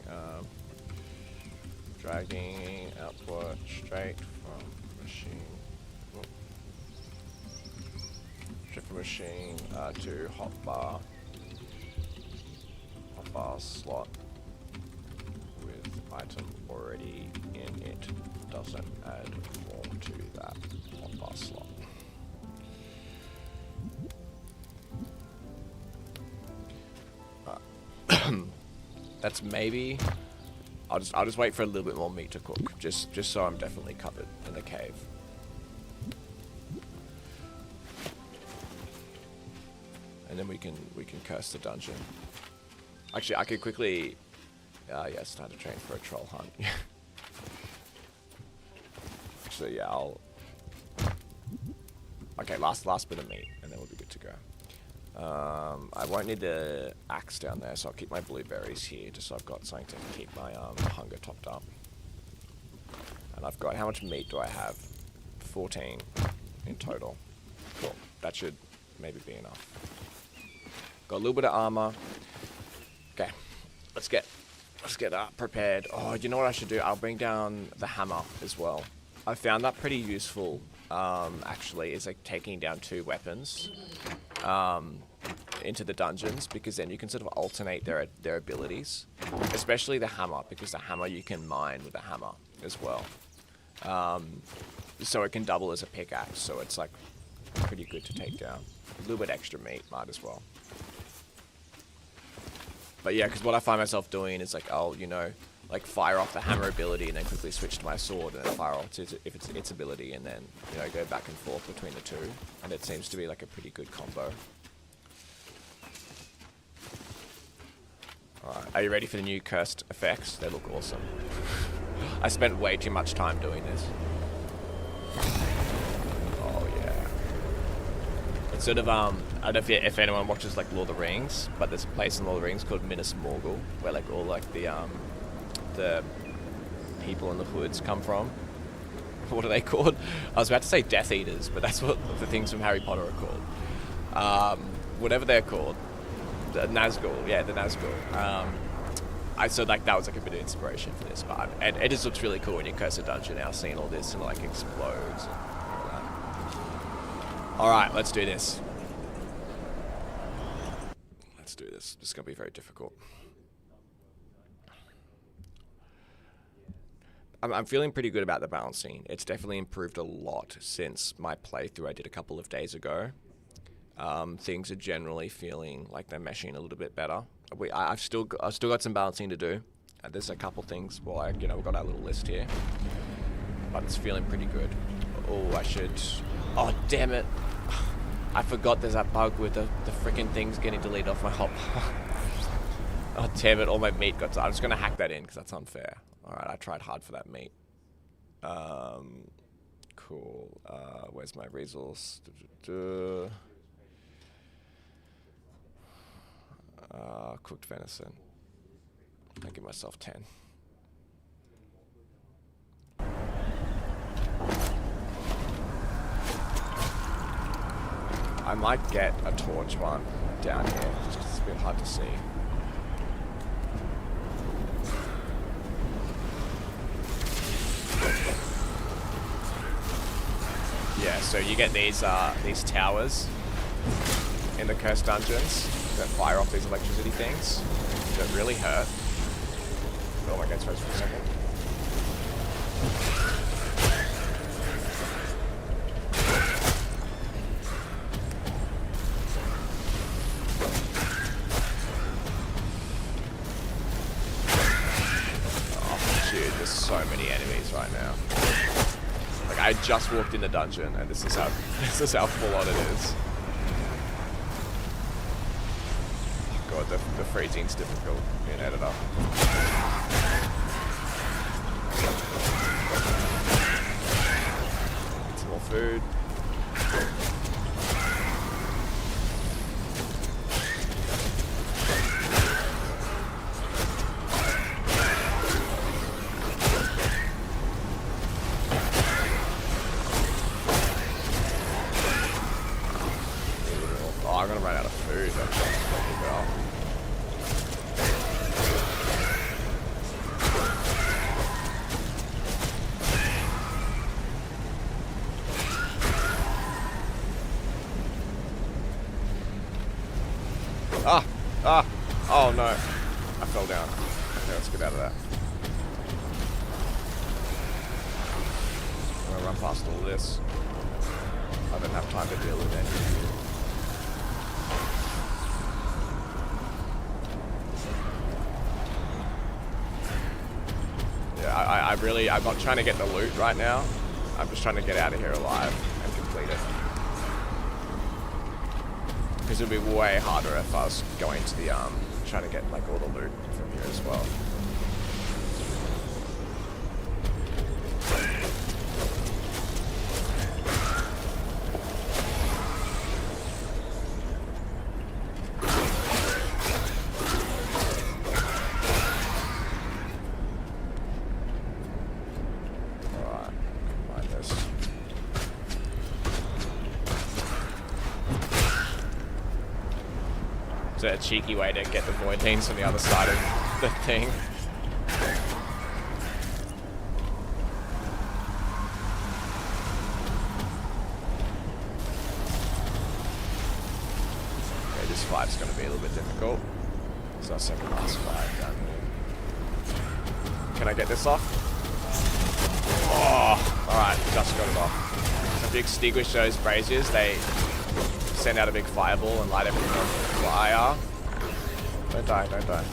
Speaker 1: Dragging output straight from machine. Whoop. Straight from machine to hotbar. Hotbar slot with item already in it. Doesn't add form to that hotbar slot. That's maybe. I'll just wait for a little bit more meat to cook, just so I'm definitely covered in the cave. And then we can curse the dungeon. Actually, I could quickly. Yeah, it's time to train for a troll hunt. So yeah, I'll. Okay, last bit of meat, and then we'll be good to go. I won't need the axe down there, so I'll keep my blueberries here, just so I've got something to keep my hunger topped up. And I've got, how much meat do I have? 14 in total. Cool, that should maybe be enough. Got a little bit of armor. Okay, let's get prepared. Oh, you know what I should do? I'll bring down the hammer as well. I found that pretty useful, actually, is like taking down 2 weapons. Into the dungeons, because then you can sort of alternate their abilities, especially the hammer, because the hammer you can mine with the hammer as well, so it can double as a pickaxe, so it's like pretty good to take down. A little bit extra meat, might as well. But yeah, because what I find myself doing is like, I'll, you know, like fire off the hammer ability and then quickly switch to my sword and then fire off to its ability, and then, you know, go back and forth between the two, and it seems to be like a pretty good combo. Alright, are you ready for the new cursed effects? They look awesome. I spent way too much time doing this. Oh yeah. It's sort of, I don't know if anyone watches like Lord of the Rings, but there's a place in Lord of the Rings called Minas Morgul, where like all like the people in the hoods come from. What are they called? I was about to say Death Eaters, but that's what the things from Harry Potter are called. Whatever they're called. The Nazgul, yeah, the Nazgul. So like that was like a bit of inspiration for this, but it just looks really cool when you curse a dungeon now, seeing all this and like explodes. All right, let's do this. Let's do this. This is gonna be very difficult. I'm feeling pretty good about the balancing. It's definitely improved a lot since my playthrough I did a couple of days ago. Things are generally feeling like they're meshing a little bit better. I've still got some balancing to do. There's a couple things. Well, we've got our little list here, but it's feeling pretty good. Oh, oh, damn it! I forgot there's that bug with the freaking things getting deleted off my hop. Oh, damn it! All my meat got. I'm just gonna hack that in because that's unfair. All right, I tried hard for that meat. Cool. Where's my resource? Cooked venison. I'll give myself 10. I might get a torch one down here, just 'cause it's a bit hard to see. Yeah, so you get these towers in the cursed dungeons that fire off these electricity things that really hurt. Oh my god, froze for a second. Oh dude, there's so many enemies right now. Like I just walked in the dungeon and this is how full on it is. but the freezing's difficult in editor. Some more food. Oh, I'm gonna run out of food. That's fucking well. Oh no, I fell down. Okay, let's get out of that. I'm gonna run past all this. I don't have time to deal with any. Yeah, I'm not trying to get the loot right now. I'm just trying to get out of here alive and complete it. Because it would be way harder if I was going to the trying to get like all the loot from here as well. Alright, combine this. A cheeky way to get the void beans on the other side of the thing. Okay, this fight's going to be a little bit difficult. It's our second last fight down here. Can I get this off? Oh, alright, just got it off. So if you extinguish those braziers, they send out a big fireball and light everything on fire. Don't die, don't die.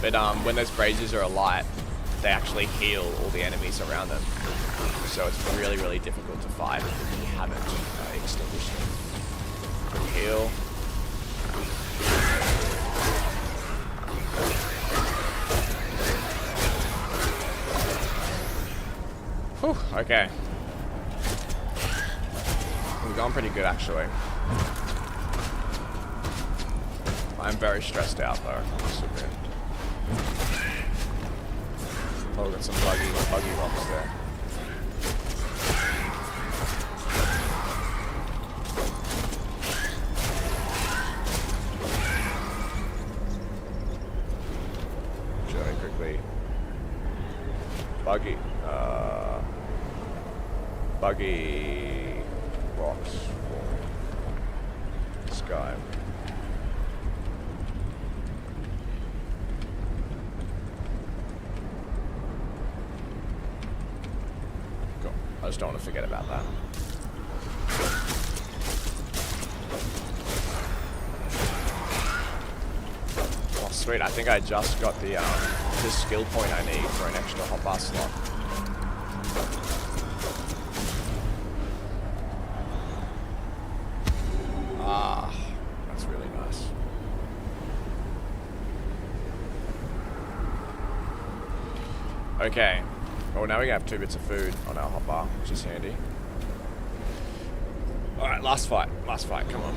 Speaker 1: But when those braziers are alight, they actually heal all the enemies around them. So it's really, really difficult to fight if you haven't extinguished them. Heal. Whew, okay. We've gone pretty good actually. I'm very stressed out though. Oh, we've got some buggy rocks there. Really quickly. Buggy rocks for sky. Cool. I just don't want to forget about that. Oh, sweet. I think I just got the skill point I need for an extra hotbar slot. That's really nice. Okay. Well, now we have 2 bits of food on our hotbar, which is handy. Alright, last fight, come on.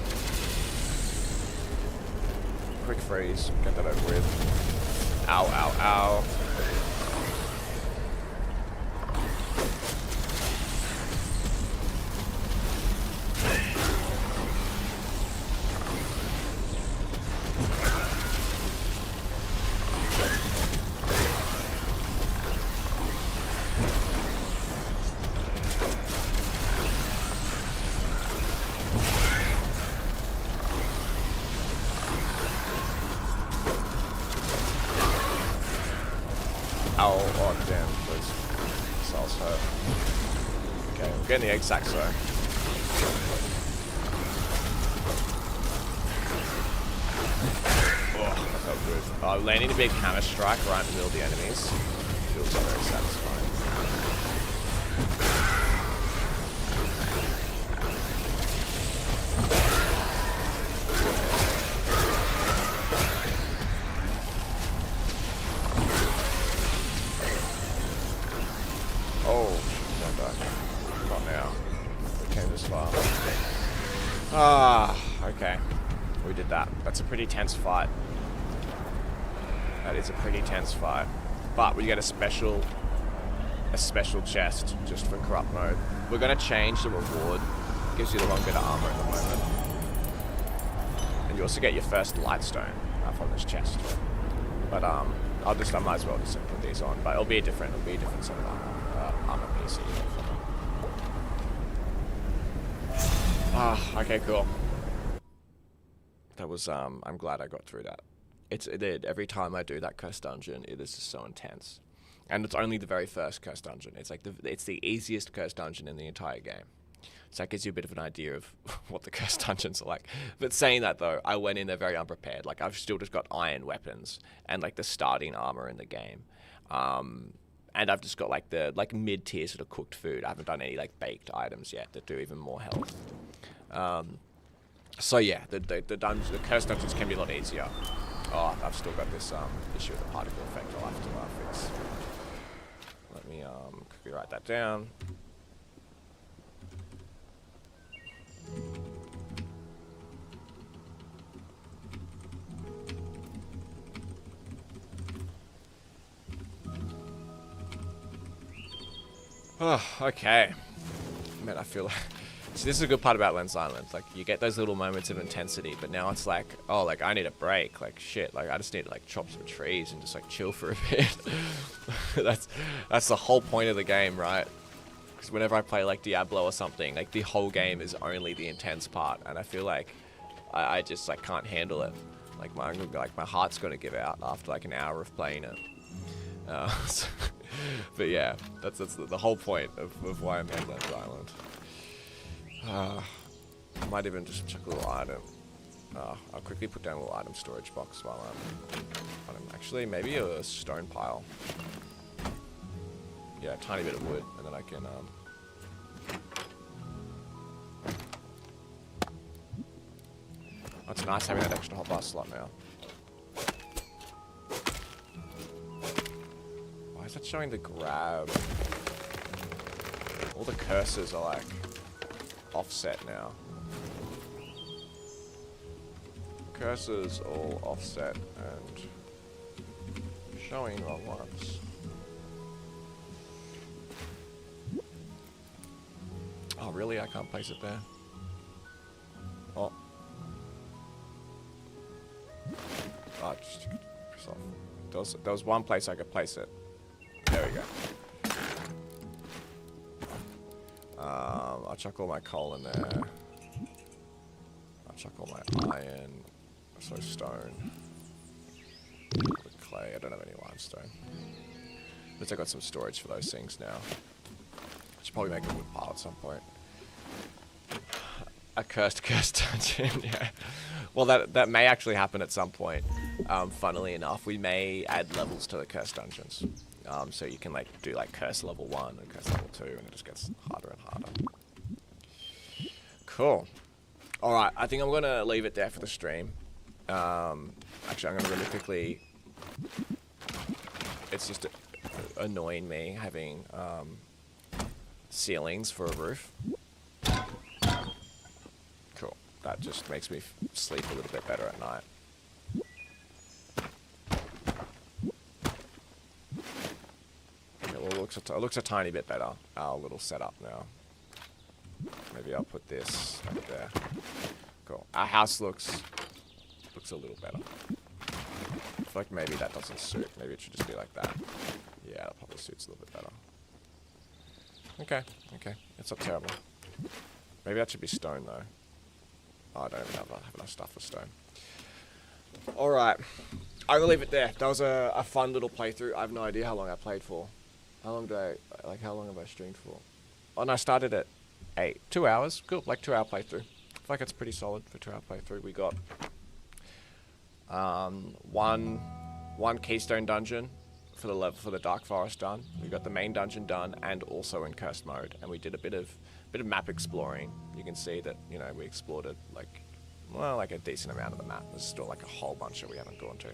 Speaker 1: Quick freeze, get that over with. Ow, ow, ow. Oh damn, those cells hurt. Okay, we're getting the egg sacs though. Oh, that felt good. Landing a big hammer strike right in the middle of the enemies feels very satisfying. Ah, okay. We did that. That's a pretty tense fight. That is a pretty tense fight. But we get a special chest just for corrupt mode. We're gonna change the reward. Gives you the one bit of armor at the moment. And you also get your first lightstone from this chest. But I might as well just put these on. But it'll be a different sort of armor piece. Okay, cool. That was I'm glad I got through that. Every time I do that cursed dungeon, it is just so intense. And it's only the very first cursed dungeon. It's like it's the easiest cursed dungeon in the entire game. So that gives you a bit of an idea of what the cursed dungeons are like. But saying that though, I went in there very unprepared. Like I've still just got iron weapons and like the starting armor in the game. And I've just got like the mid-tier sort of cooked food. I haven't done any like baked items yet that do even more health. So yeah, the cursed dungeons can be a lot easier. Oh, I've still got this issue with the particle effect I'll have to fix. Let me quickly write that down. Oh, okay. Man, I feel like... So this is a good part about Lens Island. Like, you get those little moments of intensity, but now it's like, oh, like, I need a break. Like, shit. Like, I just need to, like, chop some trees and just, like, chill for a bit. That's the whole point of the game, right? Because whenever I play, like, Diablo or something, like, the whole game is only the intense part. And I feel like I just, like, can't handle it. Like, my heart's going to give out after, like, an hour of playing it. But yeah, that's the whole point of why I made Lens Island. I might even just chuck a little item. I'll quickly put down a little item storage box while I'm actually maybe a stone pile. Yeah, a tiny bit of wood, and then I can It's nice having that extra hotbar slot now. Why is that showing the grab? All the cursors are like offset now. Cursors all offset and showing wrong ones. Oh really? I can't place it there? Oh. Oh, just press off. There was one place I could place it. There we go. I'll chuck all my coal in there. I'll chuck all my iron. So stone. The clay. I don't have any limestone. But I got some storage for those things now. I should probably make a wood pile at some point. A cursed dungeon, yeah. Well, that may actually happen at some point. Funnily enough, we may add levels to the cursed dungeons. So you can like do like curse level 1 and curse level 2, and it just gets harder and harder. Cool. Alright, I think I'm going to leave it there for the stream. Actually, I'm going to really quickly... It's just annoying me having ceilings for a roof. Cool. That just makes me sleep a little bit better at night. Okay, well, it looks a tiny bit better, our little setup now. Maybe I'll put this right there. Cool. Our house looks a little better. I feel like maybe that doesn't suit. Maybe it should just be like that. Yeah, that probably suits a little bit better. Okay. It's not terrible. Maybe that should be stone, though. Oh, I don't even have enough stuff for stone. Alright. I'm gonna leave it there. That was a fun little playthrough. I have no idea how long I played for. How long have I streamed for? Oh, no, I started at 8. 2 hours. Cool, like 2 hour playthrough. I feel like it's pretty solid for 2 hour playthrough. We got one keystone dungeon for the Dark Forest done. We got the main dungeon done and also in cursed mode, and we did a bit of map exploring. You can see that, you know, we explored it like a decent amount of the map. There's still like a whole bunch that we haven't gone to.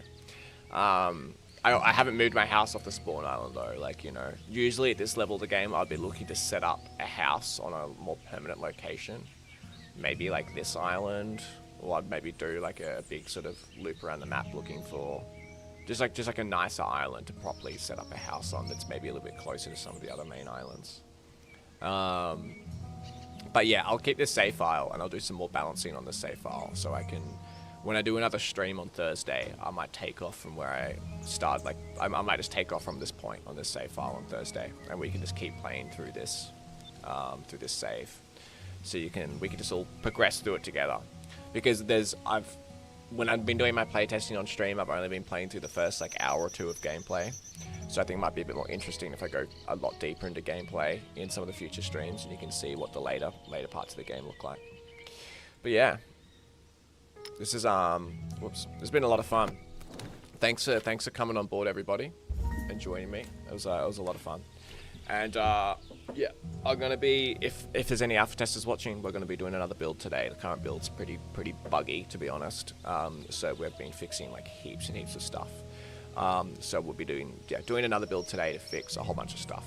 Speaker 1: I haven't moved my house off the spawn island though. Like, you know, usually at this level of the game I'd be looking to set up a house on a more permanent location. maybe like this island, or I'd maybe do like a big sort of loop around the map looking for just like a nicer island to properly set up a house on that's maybe a little bit closer to some of the other main islands. But yeah, I'll keep this save file and I'll do some more balancing on the save file so I can, when I do another stream on Thursday, I might take off from where I start. Like I might just take off from this point on this save file on Thursday, and we can just keep playing through this save. So we can just all progress through it together. Because when I've been doing my playtesting on stream, I've only been playing through the first like hour or two of gameplay. So I think it might be a bit more interesting if I go a lot deeper into gameplay in some of the future streams, and you can see what the later parts of the game look like. But yeah, this is it's been a lot of fun. Thanks for coming on board, everybody, and joining me. It was a lot of fun. And yeah, I'm gonna be, if there's any alpha testers watching, we're gonna be doing another build today. The current build's pretty buggy, to be honest. So we've been fixing like heaps and heaps of stuff. So we'll be doing another build today to fix a whole bunch of stuff.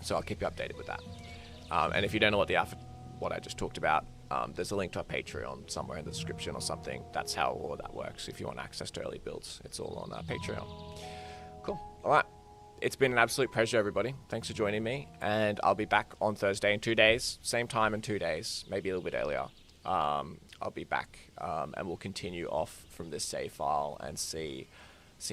Speaker 1: So I'll keep you updated with that. And if you don't know what I just talked about, there's a link to our Patreon somewhere in the description or something. That's how all of that works. If you want access to early builds, it's all on our Patreon. Cool. All right. It's been an absolute pleasure, everybody. Thanks for joining me. And I'll be back on Thursday in 2 days. Same time in 2 days, maybe a little bit earlier. I'll be back and we'll continue off from this save file and see